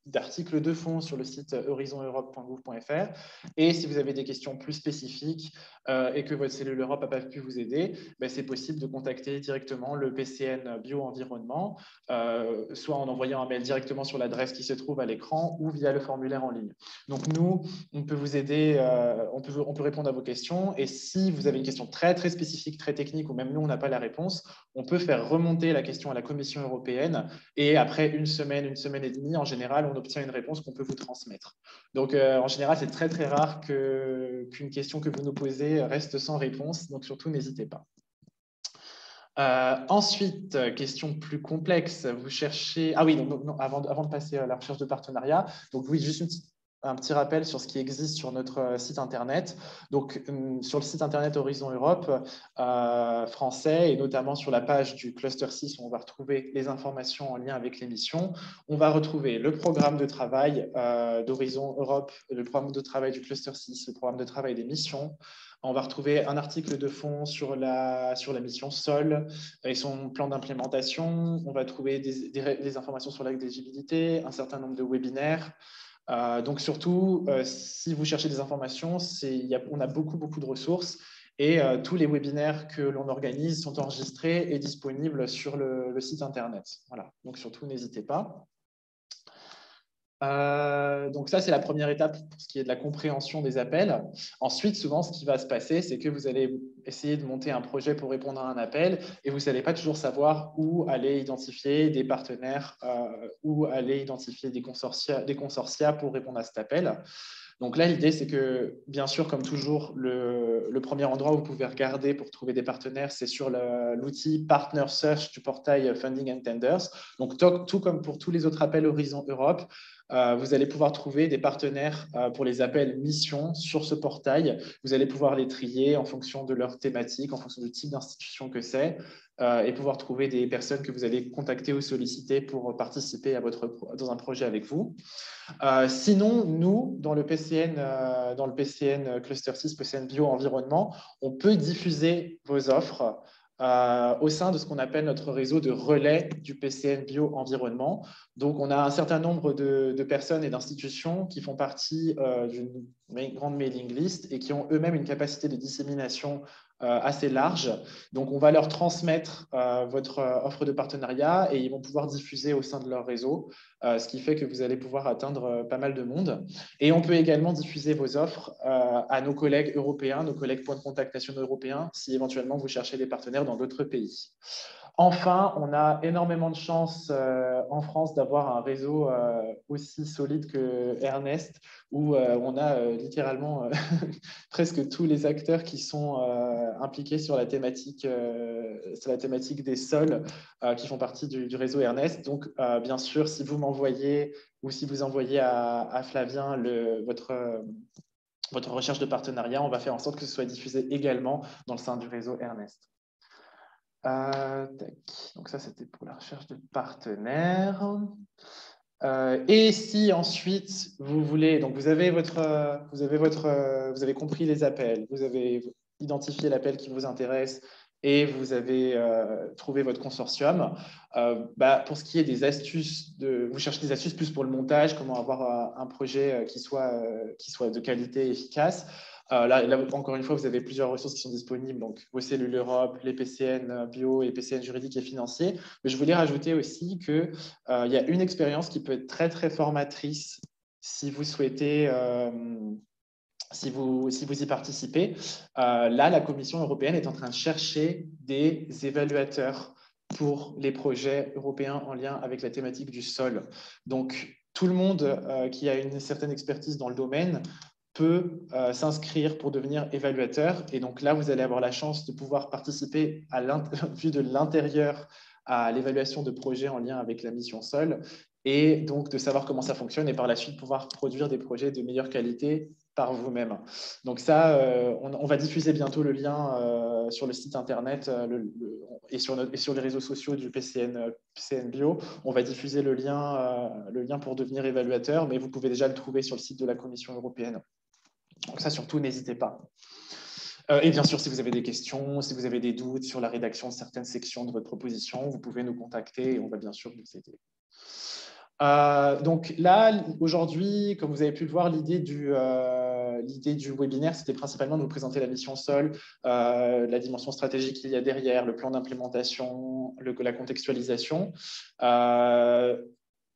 d'articles de fond sur le site horizoneurope.gouv.fr. Et si vous avez des questions plus spécifiques et que votre cellule Europe n'a pas pu vous aider, ben c'est possible de contacter directement le PCN Bio-Environnement, soit en envoyant un mail directement sur l'adresse qui se trouve à l'écran ou via le formulaire en ligne. Donc nous, on peut vous aider, on peut répondre à vos questions. Et si vous avez une question très spécifique, très technique, ou même nous, on n'a pas la réponse, on peut faire remonter la question à la Commission européenne et après une semaine et demie, en général, on obtient une réponse qu'on peut vous transmettre. Donc, en général, c'est très rare qu'une question que vous nous posez reste sans réponse, donc surtout, n'hésitez pas. Ensuite, question plus complexe, vous cherchez... Ah oui, non, avant de passer à la recherche de partenariat, donc oui, juste un petit rappel sur ce qui existe sur notre site internet. Donc, sur le site internet Horizon Europe français et notamment sur la page du cluster 6 où on va retrouver les informations en lien avec les missions, on va retrouver le programme de travail d'Horizon Europe, le programme de travail du cluster 6, le programme de travail des missions. On va retrouver un article de fond sur la mission SOL et son plan d'implémentation. On va trouver des informations sur l'éligibilité, un certain nombre de webinaires. Donc surtout, si vous cherchez des informations, on a beaucoup de ressources et tous les webinaires que l'on organise sont enregistrés et disponibles sur le site internet. Voilà, donc surtout, n'hésitez pas. Donc ça, c'est la première étape pour ce qui est de la compréhension des appels. Ensuite, souvent, ce qui va se passer, c'est que vous allez essayer de monter un projet pour répondre à un appel et vous n'allez pas toujours savoir où aller identifier des partenaires, où aller identifier des consortia pour répondre à cet appel. Donc là, l'idée, c'est que, bien sûr, comme toujours, le premier endroit où vous pouvez regarder pour trouver des partenaires, c'est sur l'outil Partner Search du portail Funding and Tenders. Donc, tout comme pour tous les autres appels Horizon Europe, vous allez pouvoir trouver des partenaires pour les appels missions sur ce portail. Vous allez pouvoir les trier en fonction de leur thématique, en fonction du type d'institution que c'est, et pouvoir trouver des personnes que vous allez contacter ou solliciter pour participer dans un projet avec vous. Sinon, nous, dans le PCN Cluster 6, PCN Bio Environnement, on peut diffuser vos offres au sein de ce qu'on appelle notre réseau de relais du PCN Bio Environnement. Donc, on a un certain nombre de personnes et d'institutions qui font partie d'une grande mailing list et qui ont eux-mêmes une capacité de dissémination assez large. Donc, on va leur transmettre votre offre de partenariat et ils vont pouvoir diffuser au sein de leur réseau, ce qui fait que vous allez pouvoir atteindre pas mal de monde. Et on peut également diffuser vos offres à nos collègues européens, nos collègues points de contact nationaux européens, si éventuellement vous cherchez des partenaires dans d'autres pays. Enfin, on a énormément de chance en France d'avoir un réseau aussi solide que Ernest, où on a littéralement presque tous les acteurs qui sont impliqués sur la thématique des sols qui font partie du réseau Ernest. Donc, bien sûr, si vous m'envoyez ou si vous envoyez à Flavien votre recherche de partenariat, on va faire en sorte que ce soit diffusé également dans le sein du réseau Ernest. Donc ça, c'était pour la recherche de partenaires. Et si ensuite vous voulez, donc vous avez compris les appels, vous avez identifié l'appel qui vous intéresse et vous avez trouvé votre consortium. Pour ce qui est des astuces, vous cherchez des astuces plus pour le montage, comment avoir un projet qui soit de qualité et efficace. Là, encore une fois, vous avez plusieurs ressources qui sont disponibles, donc vos cellules Europe, les PCN bio et les PCN juridiques et financiers. Mais je voulais rajouter aussi qu'il y a une expérience qui peut être très, très formatrice si vous souhaitez, si vous y participez. Là, la Commission européenne est en train de chercher des évaluateurs pour les projets européens en lien avec la thématique du sol. Donc, tout le monde qui a une certaine expertise dans le domaine peut s'inscrire pour devenir évaluateur. Et donc là, vous allez avoir la chance de pouvoir participer vu de l'intérieur à l'évaluation de projets en lien avec la mission sol et donc de savoir comment ça fonctionne et par la suite pouvoir produire des projets de meilleure qualité par vous-même. Donc ça, on va diffuser bientôt le lien sur le site internet et sur les réseaux sociaux du PCN Bio. On va diffuser le lien pour devenir évaluateur, mais vous pouvez déjà le trouver sur le site de la Commission européenne. Donc ça, surtout, n'hésitez pas. Et bien sûr, si vous avez des questions, si vous avez des doutes sur la rédaction de certaines sections de votre proposition, vous pouvez nous contacter et on va bien sûr vous aider. Donc là, aujourd'hui, comme vous avez pu le voir, l'idée du webinaire, c'était principalement de vous présenter la mission sol, la dimension stratégique qu'il y a derrière, le plan d'implémentation, la contextualisation.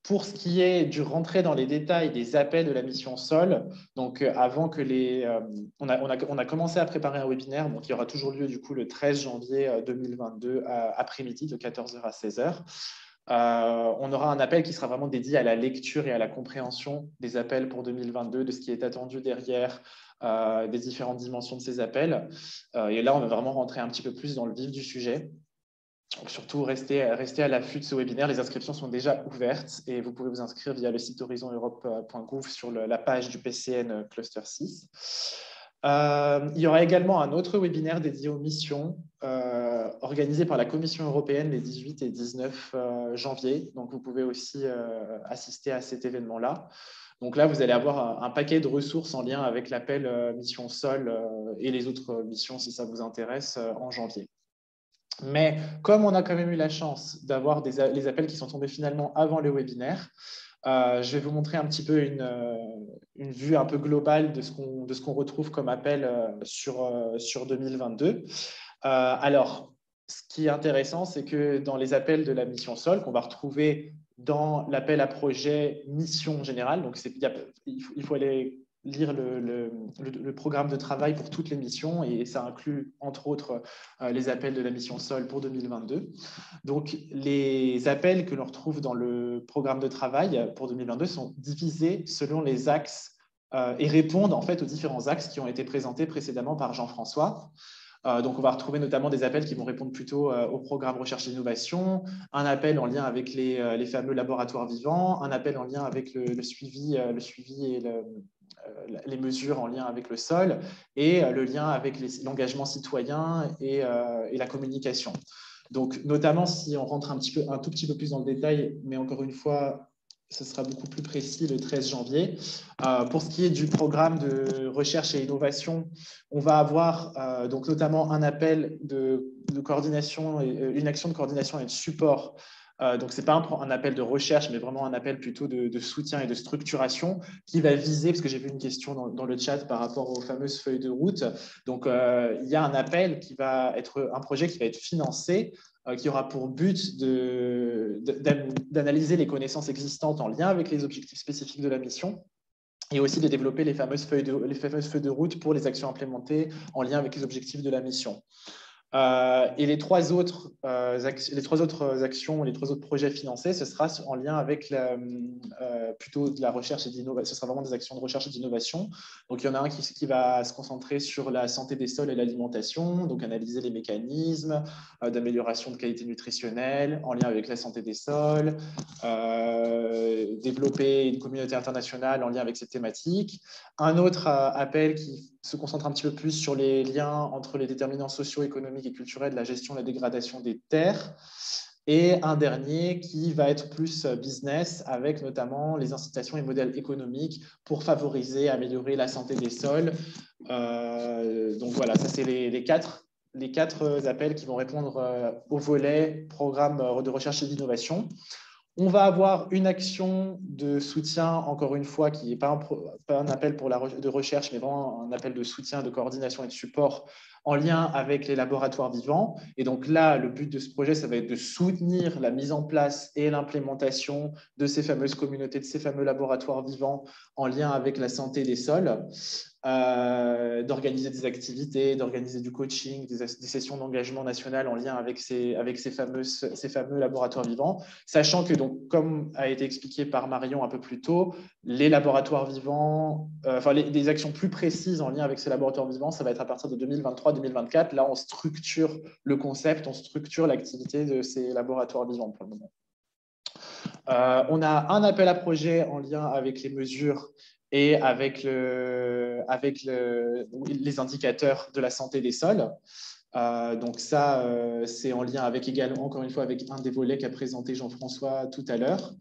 Pour ce qui est du rentrer dans les détails des appels de la mission sol, donc avant que on a commencé à préparer un webinaire, donc il y aura toujours lieu du coup le 13 janvier 2022 après-midi de 14h à 16h. On aura un appel qui sera vraiment dédié à la lecture et à la compréhension des appels pour 2022, de ce qui est attendu derrière, des différentes dimensions de ces appels. Et là, on va vraiment rentrer un petit peu plus dans le vif du sujet. Donc, surtout, restez à l'affût de ce webinaire. Les inscriptions sont déjà ouvertes et vous pouvez vous inscrire via le site horizoneurope.gouv sur la page du PCN Cluster 6. Il y aura également un autre webinaire dédié aux missions organisé par la Commission européenne les 18 et 19 janvier. Donc, vous pouvez aussi assister à cet événement-là. Donc là, vous allez avoir un paquet de ressources en lien avec l'appel Mission Sol et les autres missions, si ça vous intéresse, en janvier. Mais comme on a quand même eu la chance d'avoir les appels qui sont tombés finalement avant le webinaire, je vais vous montrer un petit peu une vue un peu globale de ce qu'on retrouve comme appel sur 2022. Alors, ce qui est intéressant, c'est que dans les appels de la mission sol, qu'on va retrouver dans l'appel à projet mission générale, donc il faut aller lire le programme de travail pour toutes les missions et ça inclut entre autres les appels de la mission sol pour 2022. Donc les appels que l'on retrouve dans le programme de travail pour 2022 sont divisés selon les axes et répondent en fait aux différents axes qui ont été présentés précédemment par Jean-François. Donc, on va retrouver notamment des appels qui vont répondre plutôt au programme recherche et innovation, un appel en lien avec les fameux laboratoires vivants, un appel en lien avec le suivi et les mesures en lien avec le sol, et le lien avec l'engagement citoyen et la communication. Donc, notamment, si on rentre un tout petit peu plus dans le détail, mais encore une fois, ce sera beaucoup plus précis le 13 janvier. Pour ce qui est du programme de recherche et innovation, on va avoir donc notamment un appel de coordination, une action de coordination et de support. Donc, ce n'est pas un appel de recherche, mais vraiment un appel plutôt de soutien et de structuration qui va viser, parce que j'ai vu une question dans le chat par rapport aux fameuses feuilles de route. Donc, il y a un appel qui va être un projet qui va être financé, qui aura pour but d'analyser les connaissances existantes en lien avec les objectifs spécifiques de la mission et aussi de développer les fameuses feuilles de route pour les actions implémentées en lien avec les objectifs de la mission. Et les trois autres actions, les trois autres projets financés, ce sera en lien avec plutôt de la recherche et d'innovation. Ce sera vraiment des actions de recherche et d'innovation. Donc, il y en a un qui va se concentrer sur la santé des sols et l'alimentation, donc analyser les mécanismes d'amélioration de qualité nutritionnelle en lien avec la santé des sols, développer une communauté internationale en lien avec cette thématique. Un autre appel qui se concentre un petit peu plus sur les liens entre les déterminants socio-économiques et culturels de la gestion et la dégradation des terres. Et un dernier qui va être plus business, avec notamment les incitations et modèles économiques pour favoriser, améliorer la santé des sols. Donc voilà, ça c'est les quatre appels qui vont répondre au volet programme de recherche et d'innovation. On va avoir une action de soutien, encore une fois, qui n'est pas un appel de recherche, mais vraiment un appel de soutien, de coordination et de support en lien avec les laboratoires vivants. Et donc là, le but de ce projet, ça va être de soutenir la mise en place et l'implémentation de ces fameuses communautés, de ces fameux laboratoires vivants en lien avec la santé des sols. D'organiser des activités, d'organiser du coaching, des sessions d'engagement national en lien avec ces fameux laboratoires vivants, sachant que, donc, comme a été expliqué par Marion un peu plus tôt, les laboratoires vivants, des actions plus précises en lien avec ces laboratoires vivants, ça va être à partir de 2023-2024. Là, on structure le concept, on structure l'activité de ces laboratoires vivants pour le moment. On a un appel à projet en lien avec les mesures et avec les indicateurs de la santé des sols. Donc ça, c'est en lien avec également, encore une fois, avec un des volets qu'a présenté Jean-François tout à l'heure.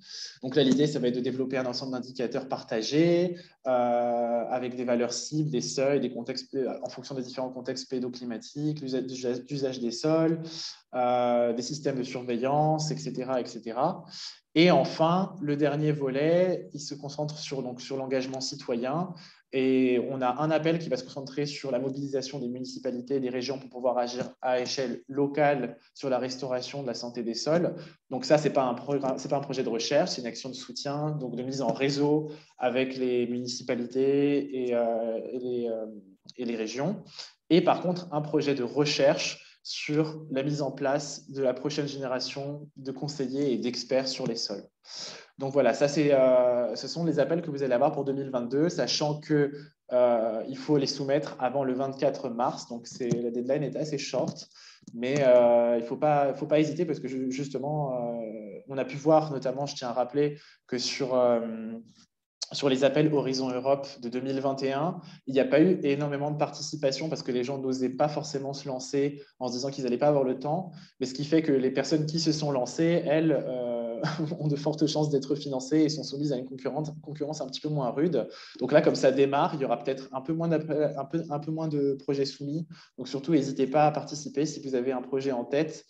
Donc là, l'idée, ça va être de développer un ensemble d'indicateurs partagés avec des valeurs cibles, des seuils, des contextes, en fonction des différents contextes pédoclimatiques, l'usage des sols, des systèmes de surveillance, etc., etc. Et enfin, le dernier volet, il se concentre sur l'engagement citoyen. Et on a un appel qui va se concentrer sur la mobilisation des municipalités et des régions pour pouvoir agir à échelle locale sur la restauration de la santé des sols. Donc ça, ce n'est pas un projet de recherche, c'est une action de soutien, donc de mise en réseau avec les municipalités et les régions. Et par contre, un projet de recherche sur la mise en place de la prochaine génération de conseillers et d'experts sur les sols. Donc voilà, ça ce sont les appels que vous allez avoir pour 2022, sachant qu'il faut les soumettre avant le 24 mars. Donc la deadline est assez short, mais il ne faut pas hésiter parce que justement, on a pu voir notamment, je tiens à rappeler que sur les appels Horizon Europe de 2021, il n'y a pas eu énormément de participation parce que les gens n'osaient pas forcément se lancer en se disant qu'ils n'allaient pas avoir le temps. Mais ce qui fait que les personnes qui se sont lancées, elles, ont de fortes chances d'être financées et sont soumises à une concurrence un petit peu moins rude. Donc là, comme ça démarre, il y aura peut-être un peu moins de projets soumis. Donc surtout, n'hésitez pas à participer si vous avez un projet en tête.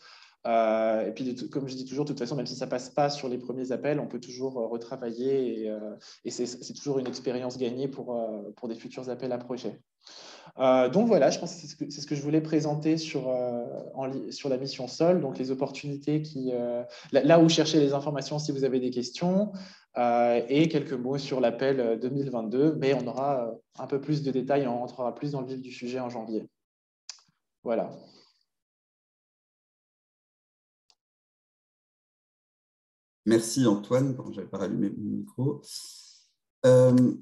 Et puis, comme je dis toujours, de toute façon, même si ça ne passe pas sur les premiers appels, on peut toujours retravailler et c'est toujours une expérience gagnée pour des futurs appels à projets. Donc voilà, je pense que c'est ce que je voulais présenter sur la mission SOL, donc les opportunités là où chercher les informations si vous avez des questions, et quelques mots sur l'appel 2022, mais on aura un peu plus de détails, on rentrera plus dans le vif du sujet en janvier. Voilà. Merci Antoine, je n'avais pas rallumé mon micro.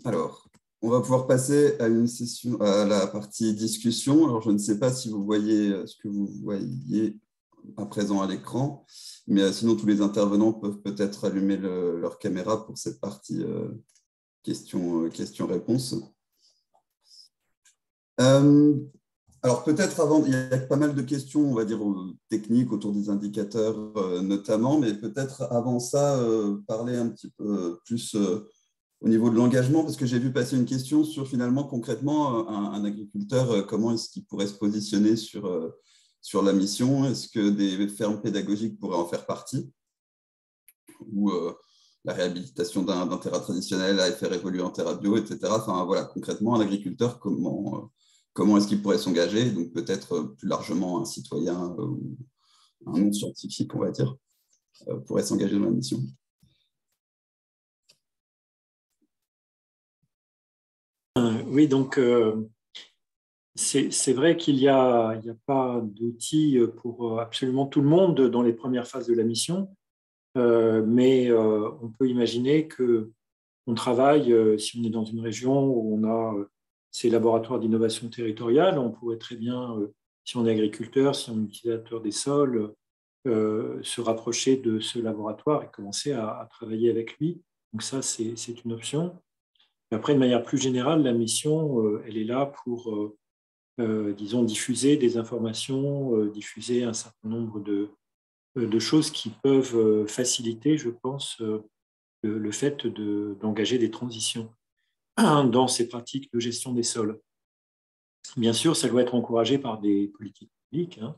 Alors, on va pouvoir passer à à la partie discussion. Alors, je ne sais pas si vous voyez ce que vous voyez à présent à l'écran, mais sinon, tous les intervenants peuvent peut-être allumer leur caméra pour cette partie questions-réponses. Alors, peut-être avant, il y a pas mal de questions, on va dire, techniques autour des indicateurs notamment, mais peut-être avant ça, parler un petit peu plus au niveau de l'engagement, parce que j'ai vu passer une question sur finalement, concrètement, un agriculteur, comment est-ce qu'il pourrait se positionner sur la mission? Est-ce que des fermes pédagogiques pourraient en faire partie? Ou la réhabilitation d'un terrain traditionnel à faire évoluer en terrain bio, etc. Enfin, voilà, concrètement, un agriculteur, comment est-ce qu'il pourrait s'engager? Donc, peut-être plus largement un citoyen ou un non-scientifique, on va dire, pourrait s'engager dans la mission. Oui, donc c'est vrai qu'il n'y a pas d'outils pour absolument tout le monde dans les premières phases de la mission, mais on peut imaginer qu'on travaille, si on est dans une région où on a ces laboratoires d'innovation territoriale, on pourrait très bien, si on est agriculteur, si on est utilisateur des sols, se rapprocher de ce laboratoire et commencer à travailler avec lui. Donc ça, c'est une option. Après, de manière plus générale, la mission, elle est là pour, disons, diffuser des informations, diffuser un certain nombre de choses qui peuvent faciliter, je pense, le fait d'engager des transitions dans ces pratiques de gestion des sols. Bien sûr, ça doit être encouragé par des politiques publiques, hein,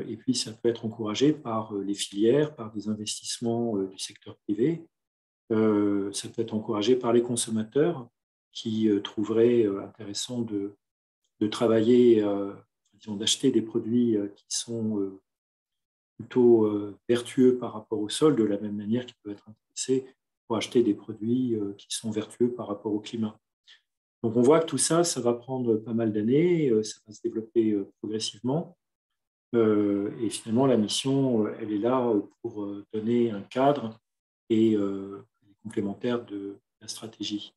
et puis ça peut être encouragé par les filières, par des investissements du secteur privé. Ça peut être encouragé par les consommateurs qui trouveraient intéressant de travailler, disons, d'acheter des produits qui sont plutôt vertueux par rapport au sol, de la même manière qu'ils peuvent être intéressés pour acheter des produits qui sont vertueux par rapport au climat. Donc on voit que tout ça, ça va prendre pas mal d'années, ça va se développer progressivement. Et finalement, la mission, elle est là pour donner un cadre et complémentaire de la stratégie.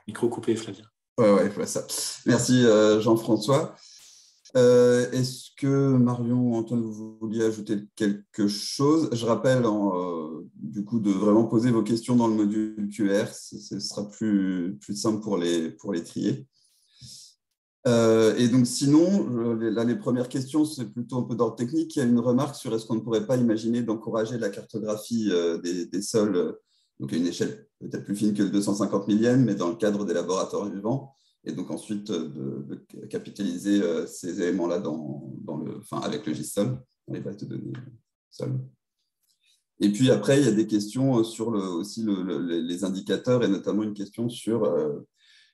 Micro coupé, Flavien. Ouais, je vois ça. Merci Jean-François. Est-ce que Marion, Antoine, vous vouliez ajouter quelque chose? Je rappelle du coup de vraiment poser vos questions dans le module QR, ce sera plus simple pour les trier. Et donc sinon, là, les premières questions, c'est plutôt un peu d'ordre technique. Il y a une remarque sur est-ce qu'on ne pourrait pas imaginer d'encourager la cartographie des sols, donc à une échelle peut-être plus fine que le 250 millième, mais dans le cadre des laboratoires vivants, et donc ensuite de capitaliser ces éléments-là avec le GISSOL, dans les bases de données sol. Et puis après, il y a des questions sur aussi les indicateurs, et notamment une question sur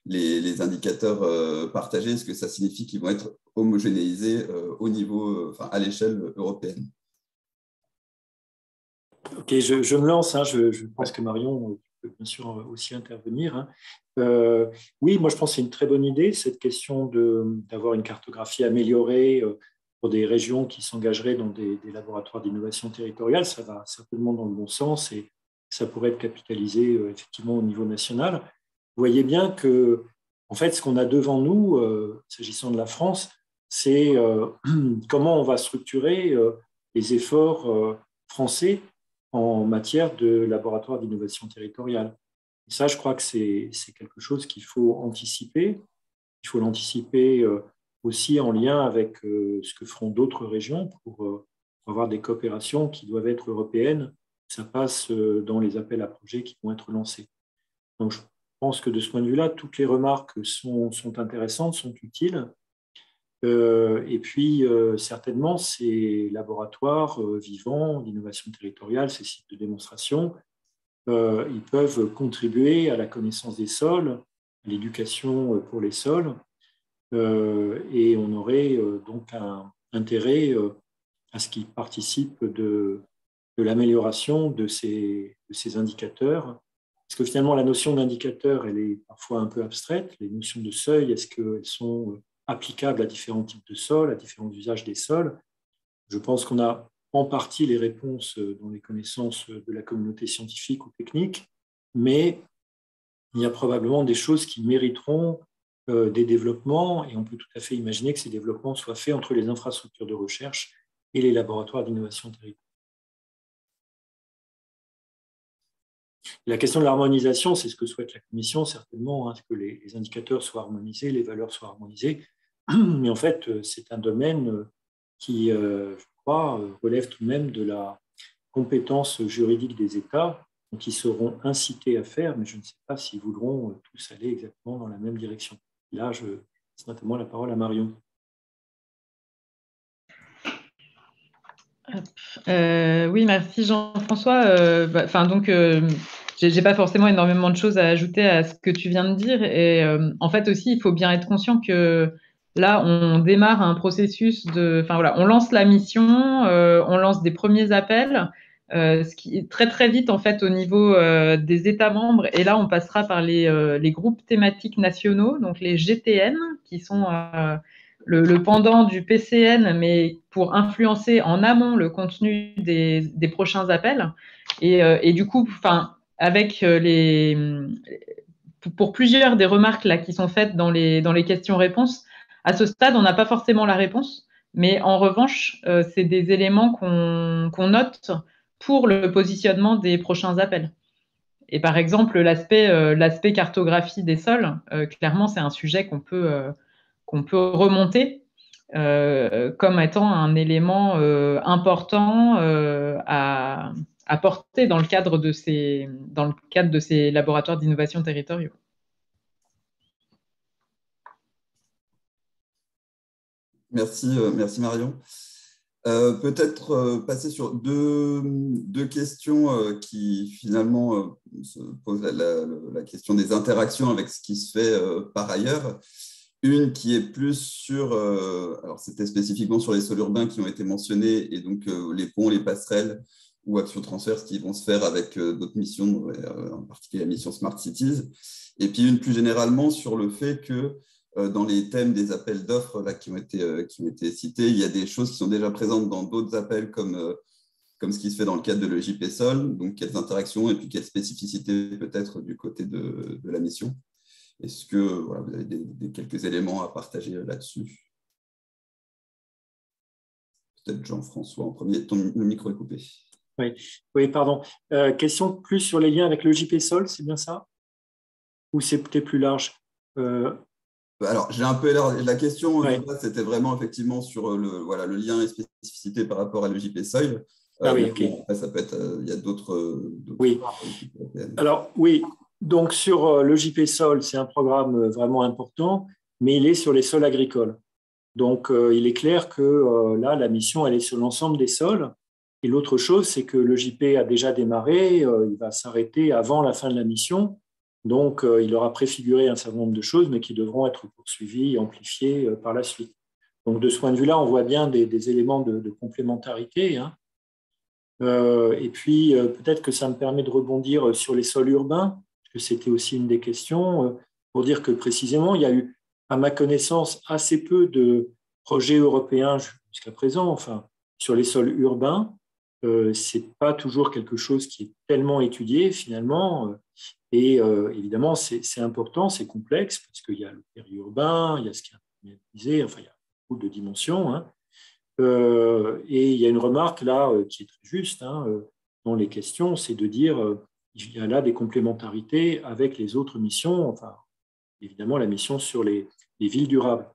les indicateurs partagés. Est-ce que ça signifie qu'ils vont être homogénéisés au niveau, à l'échelle européenne? Ok, je me lance. Hein, je pense que Marion peut bien sûr aussi intervenir. Hein. Oui, moi je pense que c'est une très bonne idée, cette question d'avoir une cartographie améliorée pour des régions qui s'engageraient dans des laboratoires d'innovation territoriale. Ça va certainement dans le bon sens et ça pourrait être capitalisé effectivement au niveau national. Vous voyez bien que, en fait, ce qu'on a devant nous, s'agissant de la France, c'est comment on va structurer les efforts français en matière de laboratoire d'innovation territoriale. Et ça, je crois que c'est quelque chose qu'il faut anticiper. Il faut l'anticiper aussi en lien avec ce que feront d'autres régions pour avoir des coopérations qui doivent être européennes. Ça passe dans les appels à projets qui vont être lancés. Donc, je pense que de ce point de vue-là, toutes les remarques sont intéressantes, sont utiles. Et puis, certainement, ces laboratoires vivants d'innovation territoriale, ces sites de démonstration, ils peuvent contribuer à la connaissance des sols, à l'éducation pour les sols, et on aurait donc un intérêt à ce qu'ils participent de l'amélioration de ces indicateurs. Parce que finalement, la notion d'indicateur, elle est parfois un peu abstraite. Les notions de seuil, est-ce qu'elles sont applicables à différents types de sols, à différents usages des sols? Je pense qu'on a en partie les réponses dans les connaissances de la communauté scientifique ou technique, mais il y a probablement des choses qui mériteront des développements, et on peut tout à fait imaginer que ces développements soient faits entre les infrastructures de recherche et les laboratoires d'innovation territoriale. La question de l'harmonisation, c'est ce que souhaite la Commission, certainement, hein, que les indicateurs soient harmonisés, les valeurs soient harmonisées. Mais en fait, c'est un domaine qui, je crois, relève tout de même de la compétence juridique des États, donc ils seront incités à faire, mais je ne sais pas s'ils voudront tous aller exactement dans la même direction. Là, je laisse notamment la parole à Marion. Oui, merci Jean-François. J'ai pas forcément énormément de choses à ajouter à ce que tu viens de dire. Et en fait aussi, il faut bien être conscient que là, on démarre un processus on lance la mission, on lance des premiers appels, ce qui est très très vite en fait au niveau des États membres. Et là, on passera par les groupes thématiques nationaux, donc les GTN, qui sont le pendant du PCN, mais pour influencer en amont le contenu des prochains appels. Et du coup, avec pour plusieurs des remarques là, qui sont faites dans les questions-réponses, à ce stade, on n'a pas forcément la réponse, mais en revanche, c'est des éléments qu'on note pour le positionnement des prochains appels. Et par exemple, l'aspect cartographie des sols, clairement, c'est un sujet qu'on peut remonter comme étant un élément important à porter dans le cadre de ces laboratoires d'innovation territoriaux. Merci Marion. Peut-être passer sur deux questions qui finalement se posent la question des interactions avec ce qui se fait par ailleurs. Une qui est plus sur, alors c'était spécifiquement sur les sols urbains qui ont été mentionnés, et donc les ponts, les passerelles ou actions transverses qui vont se faire avec d'autres missions, en particulier la mission Smart Cities. Et puis une plus généralement sur le fait que dans les thèmes des appels d'offres là, qui ont été cités, il y a des choses qui sont déjà présentes dans d'autres appels comme ce qui se fait dans le cadre de l'EJP Sol. Donc, quelles interactions et puis quelles spécificités peut-être du côté de la mission. Est-ce que vous avez quelques éléments à partager là-dessus? Peut-être Jean-François en premier. Le micro est coupé. Oui, pardon. Question plus sur les liens avec l'EJP Sol, c'est bien ça? Ou c'est peut-être plus large? Alors, j'ai un peu la question, c'était vraiment effectivement sur le lien et spécificité par rapport à l'EJP Soil. Oui, ok. Après, ça peut être, il y a d'autres. Oui. Alors, oui. Donc, sur l'EJP Sol, c'est un programme vraiment important, mais il est sur les sols agricoles. Donc, il est clair que là, la mission, elle est sur l'ensemble des sols. Et l'autre chose, c'est que l'EJP a déjà démarré, il va s'arrêter avant la fin de la mission. Donc, il aura préfiguré un certain nombre de choses, mais qui devront être poursuivies et amplifiées par la suite. Donc, de ce point de vue-là, on voit bien des éléments de complémentarité. Hein. Et puis, peut-être que ça me permet de rebondir sur les sols urbains, parce que c'était aussi une des questions, pour dire que précisément, il y a eu, à ma connaissance, assez peu de projets européens jusqu'à présent, enfin, sur les sols urbains. Ce n'est pas toujours quelque chose qui est tellement étudié, finalement. Et évidemment, c'est important, c'est complexe, parce qu'il y a le périurbain, il y a ce qui est imperméabilisé, enfin, il y a beaucoup de dimensions. Hein. Et il y a une remarque là qui est très juste dans les questions, c'est de dire il y a là des complémentarités avec les autres missions, enfin, évidemment, la mission sur les villes durables.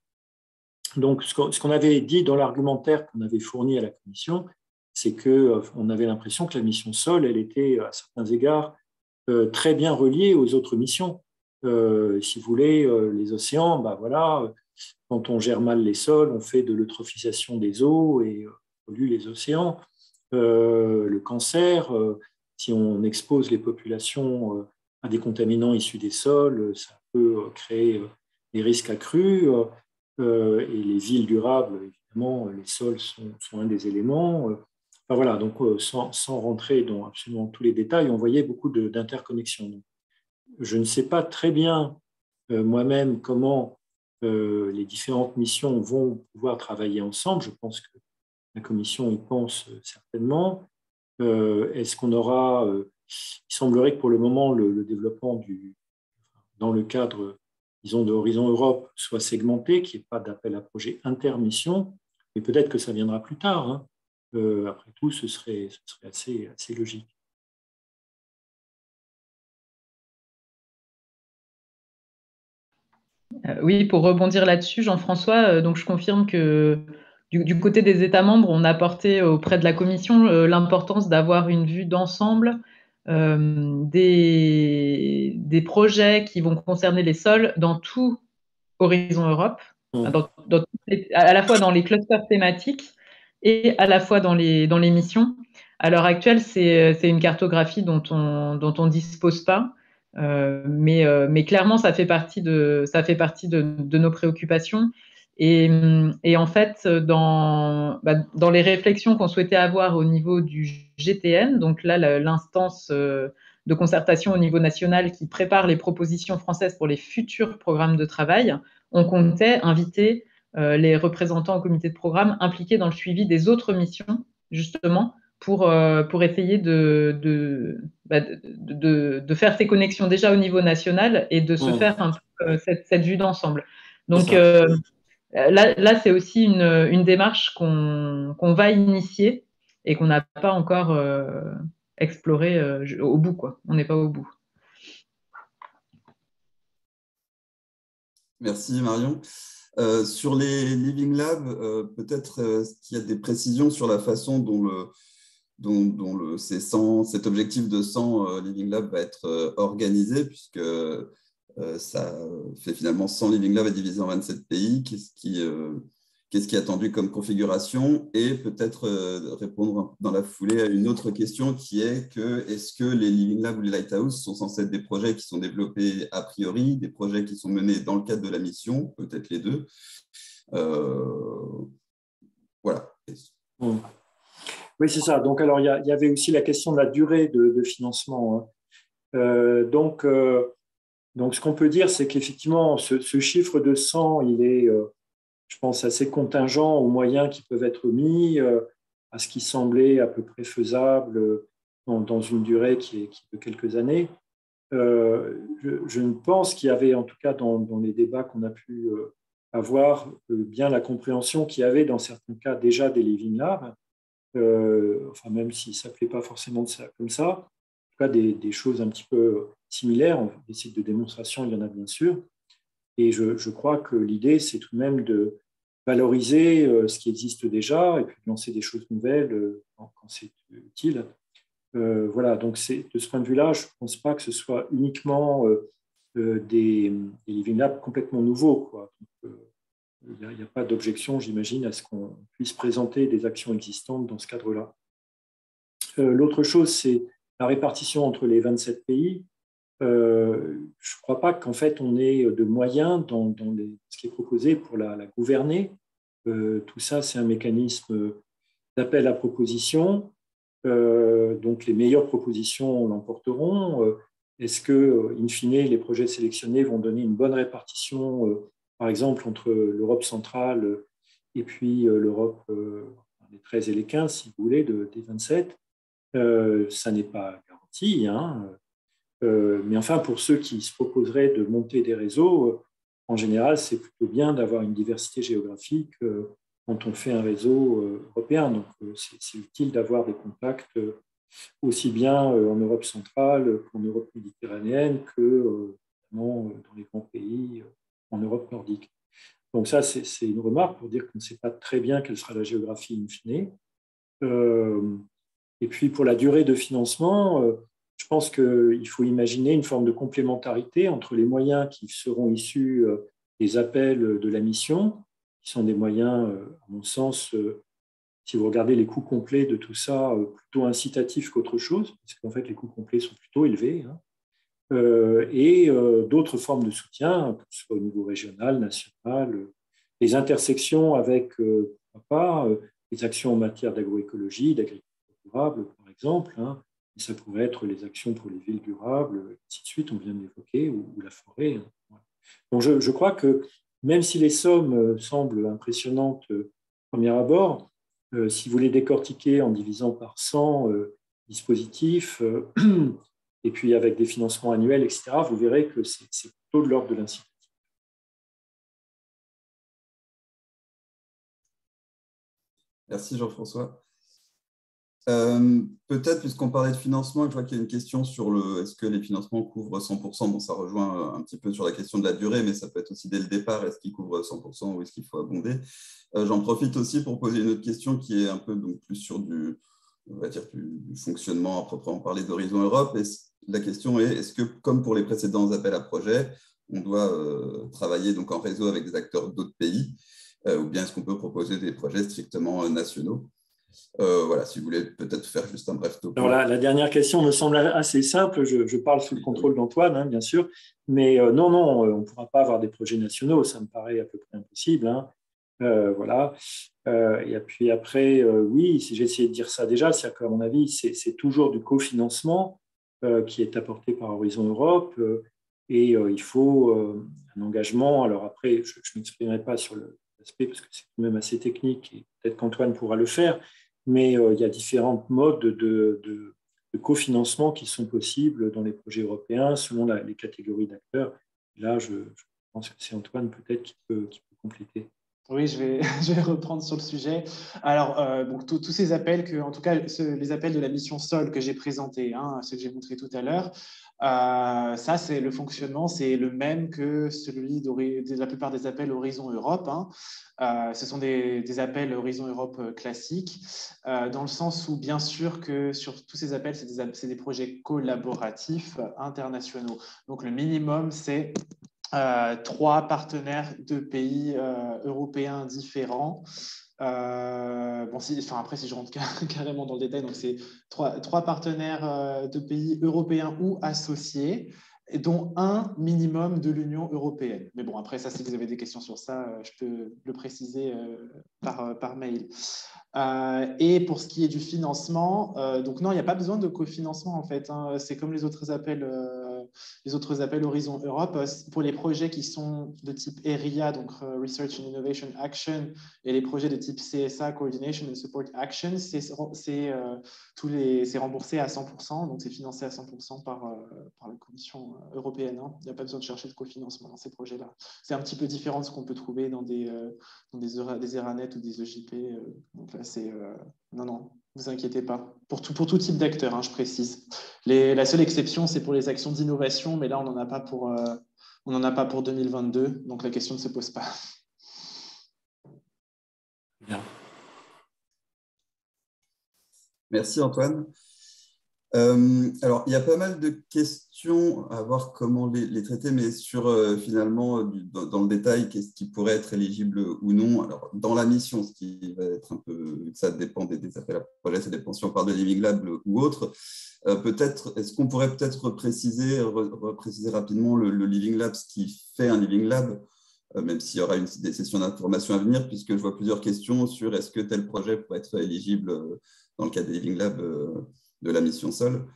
Donc, ce qu'on avait dit dans l'argumentaire qu'on avait fourni à la Commission, c'est qu'on avait l'impression que la mission Sol, elle était à certains égards très bien reliée aux autres missions. Si vous voulez, les océans, voilà, quand on gère mal les sols, on fait de l'eutrophisation des eaux et on pollue les océans. Le cancer, si on expose les populations à des contaminants issus des sols, ça peut créer des risques accrus. Et les villes durables, évidemment, les sols sont un des éléments. Enfin, voilà, donc sans rentrer dans absolument tous les détails, on voyait beaucoup d'interconnexions. Je ne sais pas très bien moi-même comment les différentes missions vont pouvoir travailler ensemble. Je pense que la Commission y pense certainement. Est-ce qu'on aura… il semblerait que pour le moment, le développement dans le cadre, disons, de Horizon Europe soit segmenté, qu'il n'y ait pas d'appel à projet intermission, mais peut-être que ça viendra plus tard. Hein. Après tout, ce serait assez logique. Oui, pour rebondir là-dessus, Jean-François, donc je confirme que du côté des États membres, on a porté auprès de la Commission l'importance d'avoir une vue d'ensemble des projets qui vont concerner les sols dans tout Horizon Europe, à la fois dans les clusters thématiques et à la fois dans les missions. À l'heure actuelle, c'est une cartographie dont on dispose pas. Mais clairement, ça fait partie de nos préoccupations. Et en fait, dans les réflexions qu'on souhaitait avoir au niveau du GTN, donc là, l'instance de concertation au niveau national qui prépare les propositions françaises pour les futurs programmes de travail, on comptait inviter les représentants au comité de programme impliqués dans le suivi des autres missions, justement, pour essayer de faire ces connexions déjà au niveau national et de se faire un peu cette vue d'ensemble. Donc là, c'est aussi une démarche qu'on va initier et qu'on n'a pas encore explorée au bout, quoi. On n'est pas au bout. Merci Marion. Sur les Living Labs, peut-être qu'il y a des précisions sur la façon dont cet objectif de 100 Living Labs va être organisé, puisque ça fait finalement 100 Living Labs divisé en 27 pays. Qu'est-ce qui est attendu comme configuration? Et peut-être répondre dans la foulée à une autre question qui est est-ce que les Living Labs ou les Lighthouse sont censés être des projets qui sont développés a priori, des projets qui sont menés dans le cadre de la mission, peut-être les deux. Voilà. Oui, c'est ça. Donc, alors, il y avait aussi la question de la durée de financement. Hein. Donc, ce qu'on peut dire, c'est qu'effectivement, ce chiffre de 100, il est, je pense, assez contingent aux moyens qui peuvent être mis, à ce qui semblait à peu près faisable dans une durée qui est de quelques années. Je ne pense qu'il y avait, en tout cas dans les débats qu'on a pu avoir, bien la compréhension qu'il y avait dans certains cas déjà des Living Labs, enfin même s'il ne s'appelait pas forcément comme ça, en tout cas des choses un petit peu similaires. Des sites de démonstration, il y en a bien sûr. Et je crois que l'idée, c'est tout de même de valoriser ce qui existe déjà et puis de lancer des choses nouvelles quand c'est utile. Voilà, donc de ce point de vue-là, je ne pense pas que ce soit uniquement des Living Labs complètement nouveaux, quoi. Donc, il n'y a pas d'objection, j'imagine, à ce qu'on puisse présenter des actions existantes dans ce cadre-là. L'autre chose, c'est la répartition entre les 27 pays. Je ne crois pas qu'en fait, on ait de moyens dans ce qui est proposé pour la gouverner. Tout ça, c'est un mécanisme d'appel à propositions. Donc, les meilleures propositions l'emporteront. Est-ce que, in fine, les projets sélectionnés vont donner une bonne répartition, par exemple, entre l'Europe centrale et puis l'Europe, les 13 et les 15, si vous voulez, des 27? Ça n'est pas garanti, hein. Mais enfin, pour ceux qui se proposeraient de monter des réseaux, en général, c'est plutôt bien d'avoir une diversité géographique quand on fait un réseau européen. Donc, c'est utile d'avoir des contacts aussi bien en Europe centrale qu'en Europe méditerranéenne que dans les grands pays en Europe nordique. Donc ça, c'est une remarque pour dire qu'on ne sait pas très bien quelle sera la géographie in fine. Et puis, pour la durée de financement, je pense qu'il faut imaginer une forme de complémentarité entre les moyens qui seront issus des appels de la mission, qui sont des moyens, à mon sens, si vous regardez les coûts complets de tout ça, plutôt incitatifs qu'autre chose, parce qu'en fait, les coûts complets sont plutôt élevés, hein, et d'autres formes de soutien, que ce soit au niveau régional, national, les intersections avec, pourquoi pas, les actions en matière d'agroécologie, d'agriculture durable, par exemple, hein. Et ça pourrait être les actions pour les villes durables, et ainsi de suite, on vient de l'évoquer, ou la forêt. Hein. Donc je crois que même si les sommes semblent impressionnantes au premier abord, Si vous les décortiquez en divisant par 100 dispositifs, et puis avec des financements annuels, etc., vous verrez que c'est plutôt de l'ordre de l'incitation. Merci Jean-François. Peut-être, puisqu'on parlait de financement, je vois qu'il y a une question sur est-ce que les financements couvrent 100%. Bon, ça rejoint un petit peu sur la question de la durée, mais ça peut être aussi dès le départ, est-ce qu'ils couvrent 100% ou est-ce qu'il faut abonder? J'en profite aussi pour poser une autre question qui est un peu donc, plus sur on va dire, du fonctionnement à proprement parler d'Horizon Europe. La question est, est-ce que, comme pour les précédents appels à projets, on doit travailler donc, en réseau avec des acteurs d'autres pays, ou bien est-ce qu'on peut proposer des projets strictement nationaux? Voilà, si vous voulez peut-être faire juste un bref topo. Alors la dernière question me semble assez simple. Je parle sous le contrôle d'Antoine, hein, bien sûr. Mais non, on ne pourra pas avoir des projets nationaux. Ça me paraît à peu près impossible. Hein. Voilà. Et puis après, oui, si j'ai essayé de dire ça déjà, c'est qu'à mon avis, c'est toujours du cofinancement qui est apporté par Horizon Europe. Et il faut un engagement. Alors après, je ne m'exprimerai pas sur l'aspect parce que c'est quand même assez technique et peut-être qu'Antoine pourra le faire. Mais il y a différents modes de cofinancement qui sont possibles dans les projets européens selon les catégories d'acteurs. Là, je pense que c'est Antoine peut-être qui peut compléter. Oui, je vais reprendre sur le sujet. Alors, donc, tous ces appels, en tout cas, les appels de la mission SOL que j'ai présentés, hein, ceux que j'ai montrés tout à l'heure, ça, c'est le fonctionnement, c'est le même que celui de la plupart des appels Horizon Europe. Hein. Ce sont des appels Horizon Europe classiques, dans le sens où, bien sûr, que sur tous ces appels, c'est des projets collaboratifs internationaux. Donc, le minimum, c'est 3 partenaires de pays européens différents. Après, si je rentre carrément dans le détail, donc c'est 3 partenaires de pays européens ou associés, dont un minimum de l'Union européenne. Mais bon, après, ça, si vous avez des questions sur ça, je peux le préciser par mail. Et pour ce qui est du financement, donc non, il n'y a pas besoin de cofinancement en fait. Hein. C'est comme les autres appels Horizon Europe. Pour les projets qui sont de type ERIA, donc Research and Innovation Action, et les projets de type CSA, Coordination and Support Action, c'est remboursé à 100%, donc c'est financé à 100% par la Commission européenne. Hein. Il n'y a pas besoin de chercher de cofinancement dans ces projets-là. C'est un petit peu différent de ce qu'on peut trouver dans des ERANET ou des EJP. Donc là, non, vous inquiétez pas. Pour tout type d'acteurs, hein, je précise. La seule exception, c'est pour les actions d'innovation, mais là, on n'en a pas pour 2022, donc la question ne se pose pas. Bien. Merci Antoine. Alors, il y a pas mal de questions à voir comment les traiter, mais sur finalement, dans le détail, qu'est-ce qui pourrait être éligible ou non. Alors, dans la mission, ce qui va être un peu, ça dépend des appels à projets, ça dépend si on parle de Living Lab ou autre. Peut-être, est-ce qu'on pourrait peut-être repréciser rapidement le Living Lab, ce qui fait un Living Lab, même s'il y aura des sessions d'information à venir, puisque je vois plusieurs questions sur est-ce que tel projet pourrait être éligible dans le cadre des Living Lab de la mission SOL.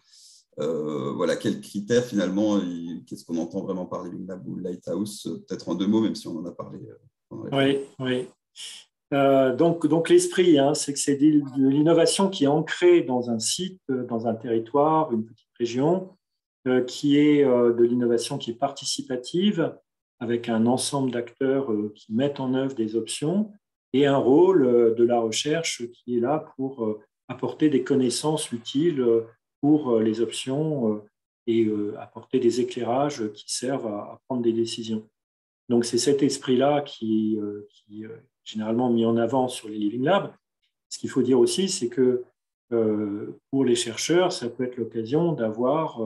Voilà, quels critères finalement, qu'est-ce qu'on entend vraiment par Living Lab ou Lighthouse, peut-être en 2 mots, même si on en a parlé. Oui. Donc l'esprit, hein, c'est que c'est de l'innovation qui est ancrée dans un site, dans un territoire, une petite région, qui est de l'innovation qui est participative, avec un ensemble d'acteurs qui mettent en œuvre des options, et un rôle de la recherche qui est là pour apporter des connaissances utiles pour les options et apporter des éclairages qui servent à prendre des décisions. Donc, c'est cet esprit-là qui est généralement mis en avant sur les Living Labs. Ce qu'il faut dire aussi, c'est que pour les chercheurs, ça peut être l'occasion d'avoir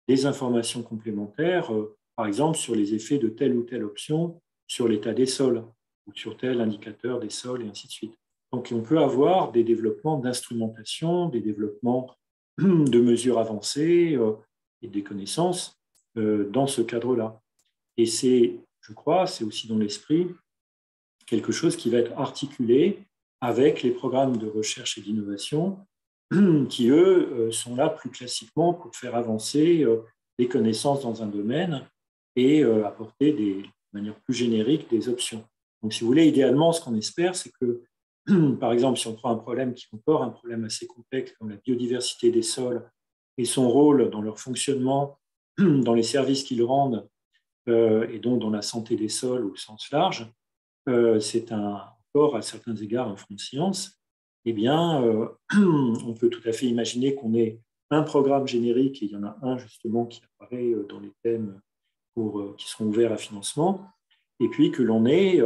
des informations complémentaires, par exemple sur les effets de telle ou telle option sur l'état des sols ou sur tel indicateur des sols et ainsi de suite. Donc, on peut avoir des développements d'instrumentation, des développements de mesures avancées et des connaissances dans ce cadre-là. Et je crois, c'est aussi dans l'esprit quelque chose qui va être articulé avec les programmes de recherche et d'innovation qui, eux, sont là plus classiquement pour faire avancer les connaissances dans un domaine et apporter de manière plus générique des options. Donc, si vous voulez, idéalement, ce qu'on espère, c'est que par exemple, si on prend un problème qui est encore un problème assez complexe comme la biodiversité des sols et son rôle dans leur fonctionnement, dans les services qu'ils rendent et donc dans la santé des sols au sens large, c'est encore à certains égards un front de science. Eh bien, on peut tout à fait imaginer qu'on ait un programme générique, et il y en a un justement qui apparaît dans les thèmes qui seront ouverts à financement, et puis que l'on ait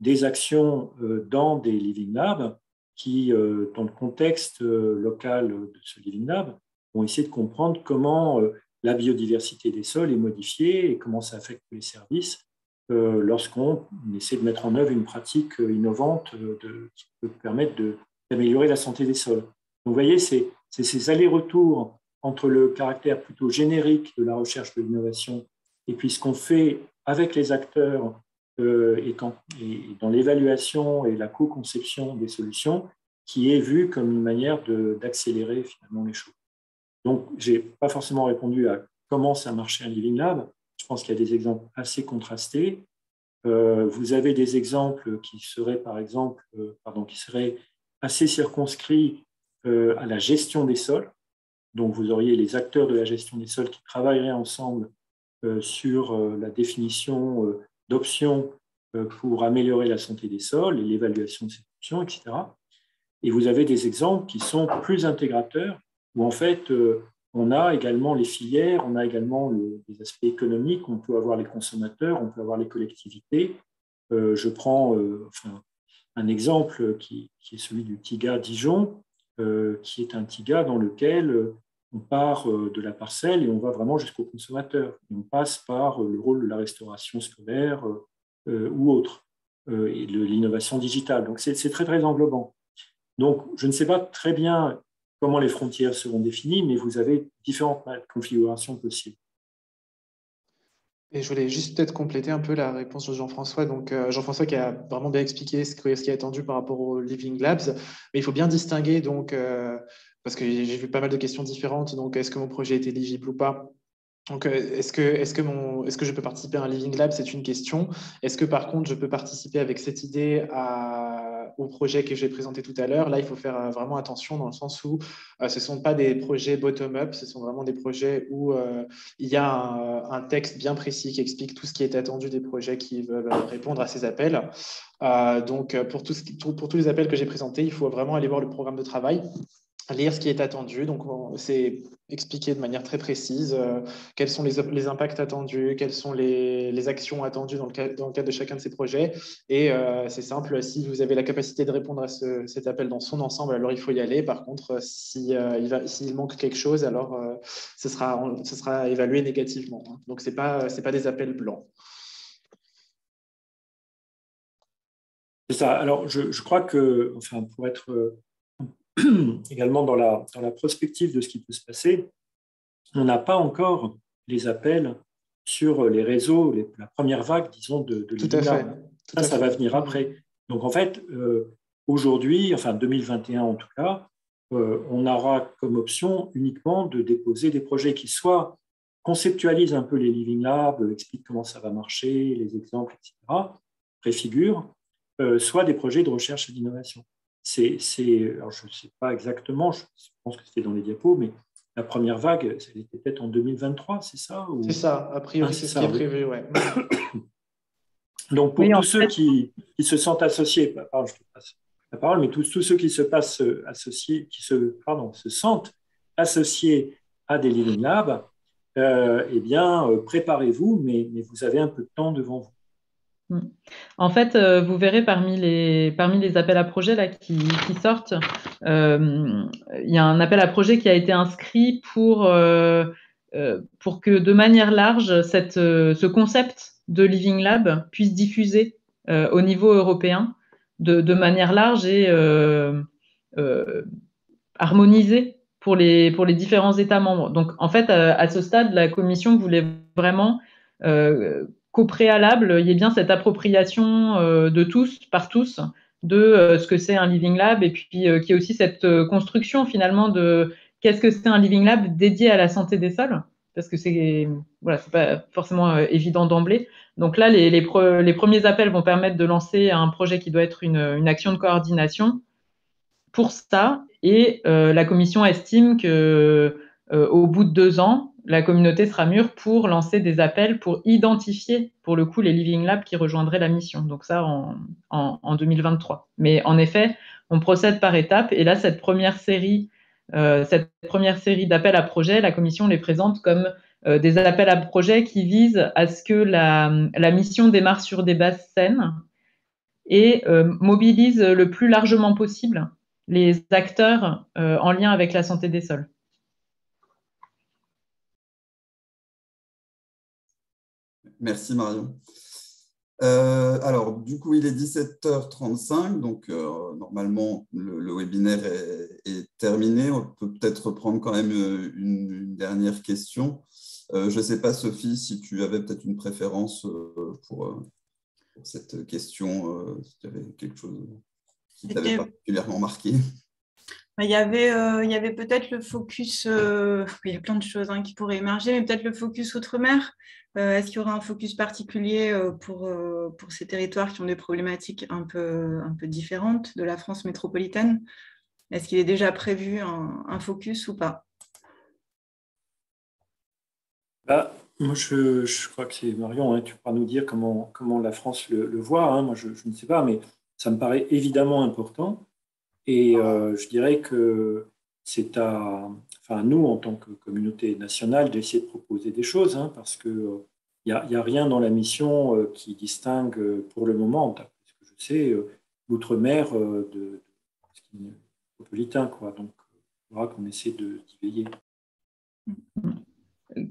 des actions dans des Living Labs qui, dans le contexte local de ce Living Lab, vont essayer de comprendre comment la biodiversité des sols est modifiée et comment ça affecte les services lorsqu'on essaie de mettre en œuvre une pratique innovante qui peut permettre d'améliorer la santé des sols. Donc, vous voyez, c'est ces allers-retours entre le caractère plutôt générique de la recherche de l'innovation et puis ce qu'on fait avec les acteurs et dans l'évaluation et la co-conception des solutions qui est vu comme une manière d'accélérer finalement les choses. Donc, je n'ai pas forcément répondu à comment ça marchait un Living Lab. Je pense qu'il y a des exemples assez contrastés. Vous avez des exemples qui seraient, par exemple, qui seraient assez circonscrits à la gestion des sols. Donc, vous auriez les acteurs de la gestion des sols qui travailleraient ensemble sur la définition d'options pour améliorer la santé des sols et l'évaluation de ces options, etc. Et vous avez des exemples qui sont plus intégrateurs, où en fait, on a également les filières, on a également les aspects économiques, on peut avoir les consommateurs, on peut avoir les collectivités. Je prends un exemple qui est celui du TIGA Dijon, qui est un TIGA dans lequel on part de la parcelle et on va vraiment jusqu'au consommateur. Et on passe par le rôle de la restauration scolaire ou autre, et de l'innovation digitale. Donc, c'est très, très englobant. Donc, je ne sais pas très bien comment les frontières seront définies, mais vous avez différentes configurations possibles. Et je voulais juste peut-être compléter un peu la réponse de Jean-François. Donc, Jean-François qui a vraiment bien expliqué ce qui est attendu par rapport aux Living Labs. Mais il faut bien distinguer, donc, parce que j'ai vu pas mal de questions différentes. Donc, est-ce que mon projet est éligible ou pas? Donc, est-ce que je peux participer à un Living Lab? C'est une question. Est-ce que par contre, je peux participer avec cette idée au projet que j'ai présenté tout à l'heure? Là, il faut faire vraiment attention dans le sens où ce ne sont pas des projets bottom-up, ce sont vraiment des projets où il y a un texte bien précis qui explique tout ce qui est attendu des projets qui veulent répondre à ces appels. Donc, pour tous les appels que j'ai présentés, il faut vraiment aller voir le programme de travail, lire ce qui est attendu. Donc, c'est expliqué de manière très précise quels sont les impacts attendus, quelles sont les actions attendues dans le cadre de chacun de ces projets. Et c'est simple, si vous avez la capacité de répondre à cet appel dans son ensemble, alors il faut y aller. Par contre, s'il manque quelque chose, alors ce sera évalué négativement. Donc, ce n'est pas des appels blancs. C'est ça. Alors, je crois que, enfin, pour être également dans la prospective de ce qui peut se passer, on n'a pas encore les appels sur les réseaux, la première vague, disons, de l'INA. Ça va venir après. Donc, en fait, aujourd'hui, enfin 2021 en tout cas, on aura comme option uniquement de déposer des projets qui soit conceptualisent un peu les Living Labs, expliquent comment ça va marcher, les exemples, etc., préfigurent, soit des projets de recherche et d'innovation. Alors je ne sais pas exactement, je pense que c'était dans les diapos, mais la première vague, elle était peut-être en 2023, c'est ça ou... C'est ça, a priori, c'est ce qui est prévu, ouais. Donc, pour tous ceux qui se sentent associés, pardon, je te passe la parole, mais tous ceux qui se sentent associés à des Living Labs, eh bien, préparez-vous, mais vous avez un peu de temps devant vous. En fait, vous verrez parmi les appels à projets là, qui sortent, il y a un appel à projet qui a été inscrit pour que de manière large, ce concept de Living Lab puisse diffuser au niveau européen de manière large et harmonisée pour les différents États membres. Donc, en fait, à ce stade, la Commission voulait vraiment qu'au préalable, il y ait bien cette appropriation de tous, par tous, de ce que c'est un Living Lab et puis qu'il y ait aussi cette construction finalement de qu'est-ce que c'est un Living Lab dédié à la santé des sols. parce que c'est pas forcément évident d'emblée. Donc là, les premiers appels vont permettre de lancer un projet qui doit être une action de coordination pour ça. Et la commission estime que au bout de 2 ans, la communauté sera mûre pour lancer des appels pour identifier, pour le coup, les Living Labs qui rejoindraient la mission. Donc ça, en 2023. Mais en effet, on procède par étapes. Et là, cette première série d'appels à projets, la commission les présente comme des appels à projets qui visent à ce que la mission démarre sur des bases saines et mobilise le plus largement possible les acteurs en lien avec la santé des sols. Merci Marion. Alors, du coup, il est 17h35, donc normalement, le webinaire est terminé. On peut peut-être reprendre quand même une dernière question. Je ne sais pas, Sophie, si tu avais peut-être une préférence pour cette question, si tu avais quelque chose qui t'avait particulièrement marqué. Il y avait peut-être le focus, il y a plein de choses qui pourraient émerger, mais peut-être le focus outre-mer. Est-ce qu'il y aura un focus particulier pour ces territoires qui ont des problématiques un peu différentes de la France métropolitaine? Est-ce qu'il est déjà prévu un focus ou pas? Moi, je crois que c'est Marion, tu pourras nous dire comment la France le voit. Moi, je ne sais pas, mais ça me paraît évidemment important. Et je dirais que c'est à nous, en tant que communauté nationale, d'essayer de proposer des choses, parce qu'il n'y a rien dans la mission qui distingue, pour le moment, parce que je sais, l'outre-mer de ce qui est métropolitain. Donc, il faudra qu'on essaie d'y veiller.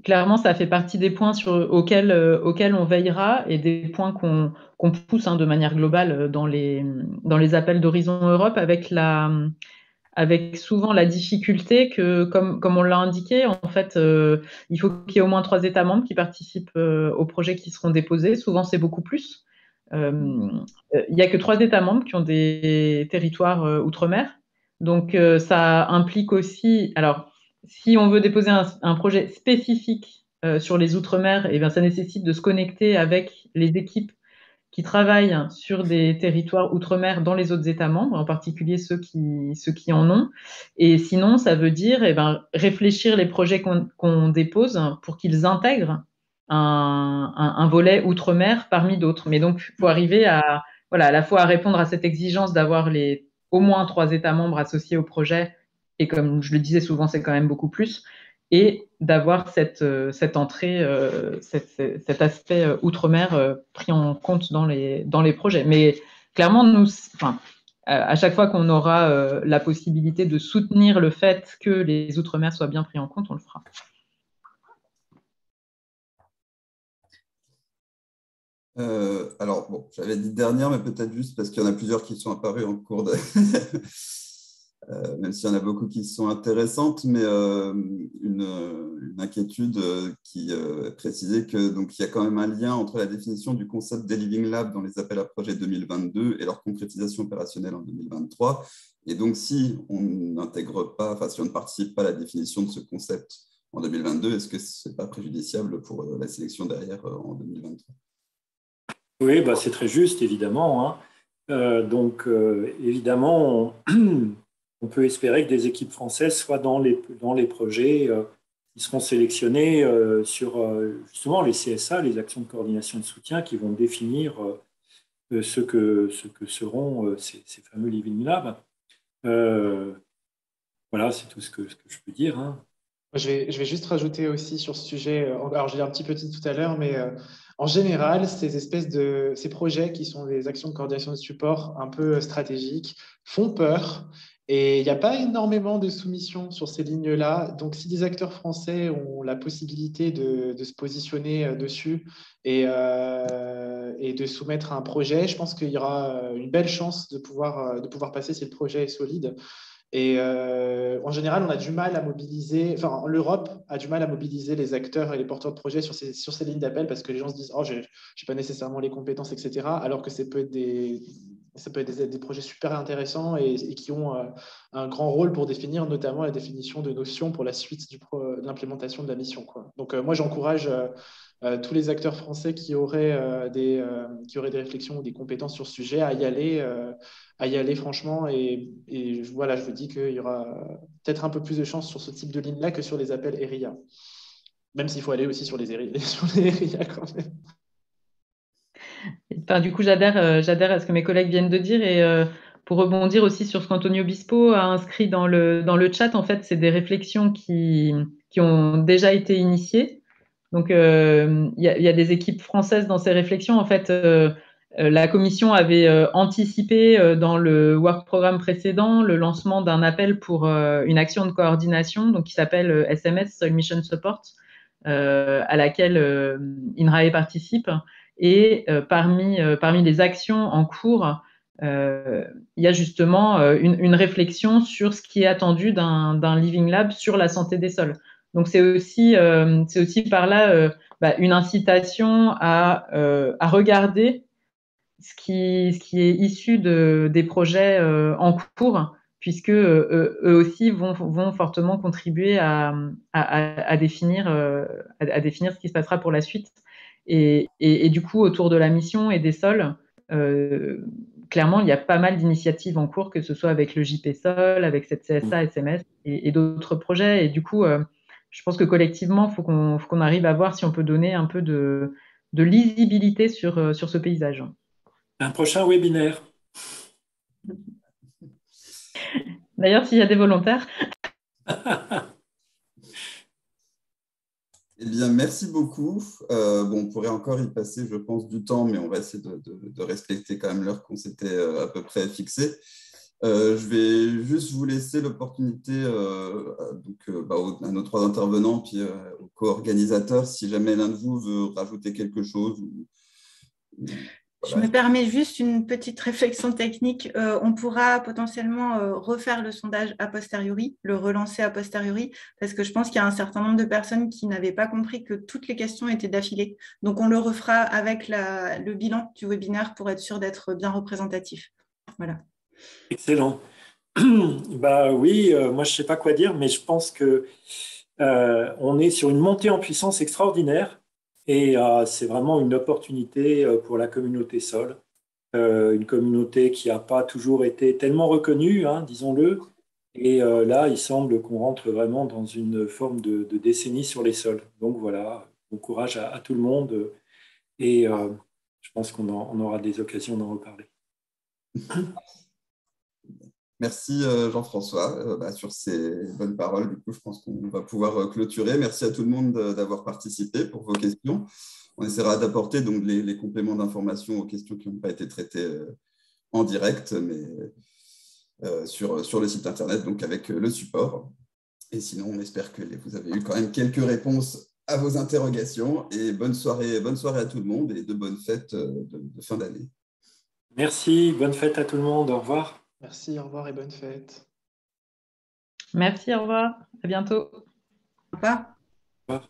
Clairement, ça fait partie des points auxquels on veillera et des points qu'on pousse de manière globale dans les appels d'Horizon Europe avec souvent la difficulté que, comme on l'a indiqué, en fait, il faut qu'il y ait au moins 3 États membres qui participent aux projets qui seront déposés. Souvent, c'est beaucoup plus. Il n'y a que 3 États membres qui ont des territoires outre-mer. Donc, ça implique aussi... Alors, si on veut déposer un projet spécifique sur les Outre-mer, ça nécessite de se connecter avec les équipes qui travaillent sur des territoires Outre-mer dans les autres États membres, en particulier ceux qui en ont. Et sinon, ça veut dire réfléchir les projets qu'on dépose pour qu'ils intègrent un volet Outre-mer parmi d'autres. Mais donc, il faut arriver à la fois à répondre à cette exigence d'avoir au moins 3 États membres associés au projet, et comme je le disais souvent, c'est quand même beaucoup plus, et d'avoir cette entrée, cet aspect outre-mer pris en compte dans les projets. Mais clairement, nous, à chaque fois qu'on aura la possibilité de soutenir le fait que les outre-mer soient bien pris en compte, on le fera. Alors, bon, j'avais dit dernière, mais peut-être juste parce qu'il y en a plusieurs qui sont apparus en cours de... même s'il y en a beaucoup qui sont intéressantes, mais une inquiétude qui précisait que donc, il y a quand même un lien entre la définition du concept des Living Labs dans les appels à projets 2022 et leur concrétisation opérationnelle en 2023. Et donc, si on n'intègre pas, si on ne participe pas à la définition de ce concept en 2022, est-ce que ce n'est pas préjudiciable pour la sélection derrière en 2023 ? Oui, c'est très juste, évidemment. Donc, évidemment, on peut espérer que des équipes françaises soient dans les projets qui seront sélectionnés sur justement les CSA, les actions de coordination et de soutien, qui vont définir ce que seront ces fameux Living Labs. Voilà, c'est tout ce que je peux dire. Je vais juste rajouter aussi sur ce sujet, alors je l'ai un petit peu dit tout à l'heure, mais en général, ces projets qui sont des actions de coordination de support un peu stratégiques font peur et il n'y a pas énormément de soumissions sur ces lignes-là. Donc, si des acteurs français ont la possibilité de se positionner dessus et de soumettre un projet, je pense qu'il y aura une belle chance de pouvoir passer si le projet est solide. Et en général, on a du mal à mobiliser, l'Europe a du mal à mobiliser les acteurs et les porteurs de projets sur ces lignes d'appel parce que les gens se disent « Oh, je n'ai pas nécessairement les compétences, etc. » alors que ça peut être Ça peut être des projets super intéressants et qui ont un grand rôle pour définir notamment la définition de notions pour la suite de l'implémentation de la mission, quoi. Donc, moi, j'encourage tous les acteurs français qui auraient des réflexions ou des compétences sur ce sujet à y aller franchement. Et voilà, je vous dis qu'il y aura peut-être un peu plus de chance sur ce type de ligne-là que sur les appels ERIA. Même s'il faut aller aussi sur les ERIA quand même. Enfin, du coup, j'adhère à ce que mes collègues viennent de dire et pour rebondir aussi sur ce qu'Antonio Bispo a inscrit dans le chat, en fait, c'est des réflexions qui ont déjà été initiées. Donc, il y a des équipes françaises dans ces réflexions. En fait, la commission avait anticipé dans le work programme précédent le lancement d'un appel pour une action de coordination donc, qui s'appelle SMS, Soil Mission Support, à laquelle INRAE participe. Et parmi les actions en cours, il y a justement une réflexion sur ce qui est attendu d'un Living Lab sur la santé des sols. Donc, c'est aussi par là une incitation à regarder ce qui est issu des projets en cours, puisque eux aussi vont fortement contribuer à définir ce qui se passera pour la suite. Et du coup, autour de la mission et des sols, clairement, il y a pas mal d'initiatives en cours, que ce soit avec le JP Sol, avec cette CSA, SMS et d'autres projets. Et du coup, je pense que collectivement, il faut qu'on arrive à voir si on peut donner un peu de lisibilité sur ce paysage. Un prochain webinaire. D'ailleurs, s'il y a des volontaires. Eh bien, merci beaucoup. On pourrait encore y passer, je pense, du temps, mais on va essayer de respecter quand même l'heure qu'on s'était à peu près fixée. Je vais juste vous laisser l'opportunité à nos trois intervenants, puis aux co-organisateurs, si jamais l'un de vous veut rajouter quelque chose. Je me permets juste une petite réflexion technique. On pourra potentiellement refaire le sondage a posteriori, le relancer a posteriori, parce que je pense qu'il y a un certain nombre de personnes qui n'avaient pas compris que toutes les questions étaient d'affilée. Donc, on le refera avec le bilan du webinaire pour être sûr d'être bien représentatif. Voilà. Excellent. Oui, moi, je ne sais pas quoi dire, mais je pense qu'on est sur une montée en puissance extraordinaire. Et c'est vraiment une opportunité pour la communauté sol, une communauté qui n'a pas toujours été tellement reconnue, hein, disons-le. Et là, il semble qu'on rentre vraiment dans une forme de décennie sur les sols. Donc voilà, bon courage à tout le monde. Et je pense qu'on aura des occasions d'en reparler. Merci Jean-François sur ces bonnes paroles. Du coup, je pense qu'on va pouvoir clôturer. Merci à tout le monde d'avoir participé pour vos questions. On essaiera d'apporter donc les compléments d'information aux questions qui n'ont pas été traitées en direct, mais sur le site internet, donc avec le support. Et sinon, on espère que vous avez eu quand même quelques réponses à vos interrogations. Et bonne soirée à tout le monde et de bonnes fêtes de fin d'année. Merci, bonne fête à tout le monde. Au revoir. Merci, au revoir et bonne fête. Merci, au revoir. À bientôt. Au revoir. Au revoir.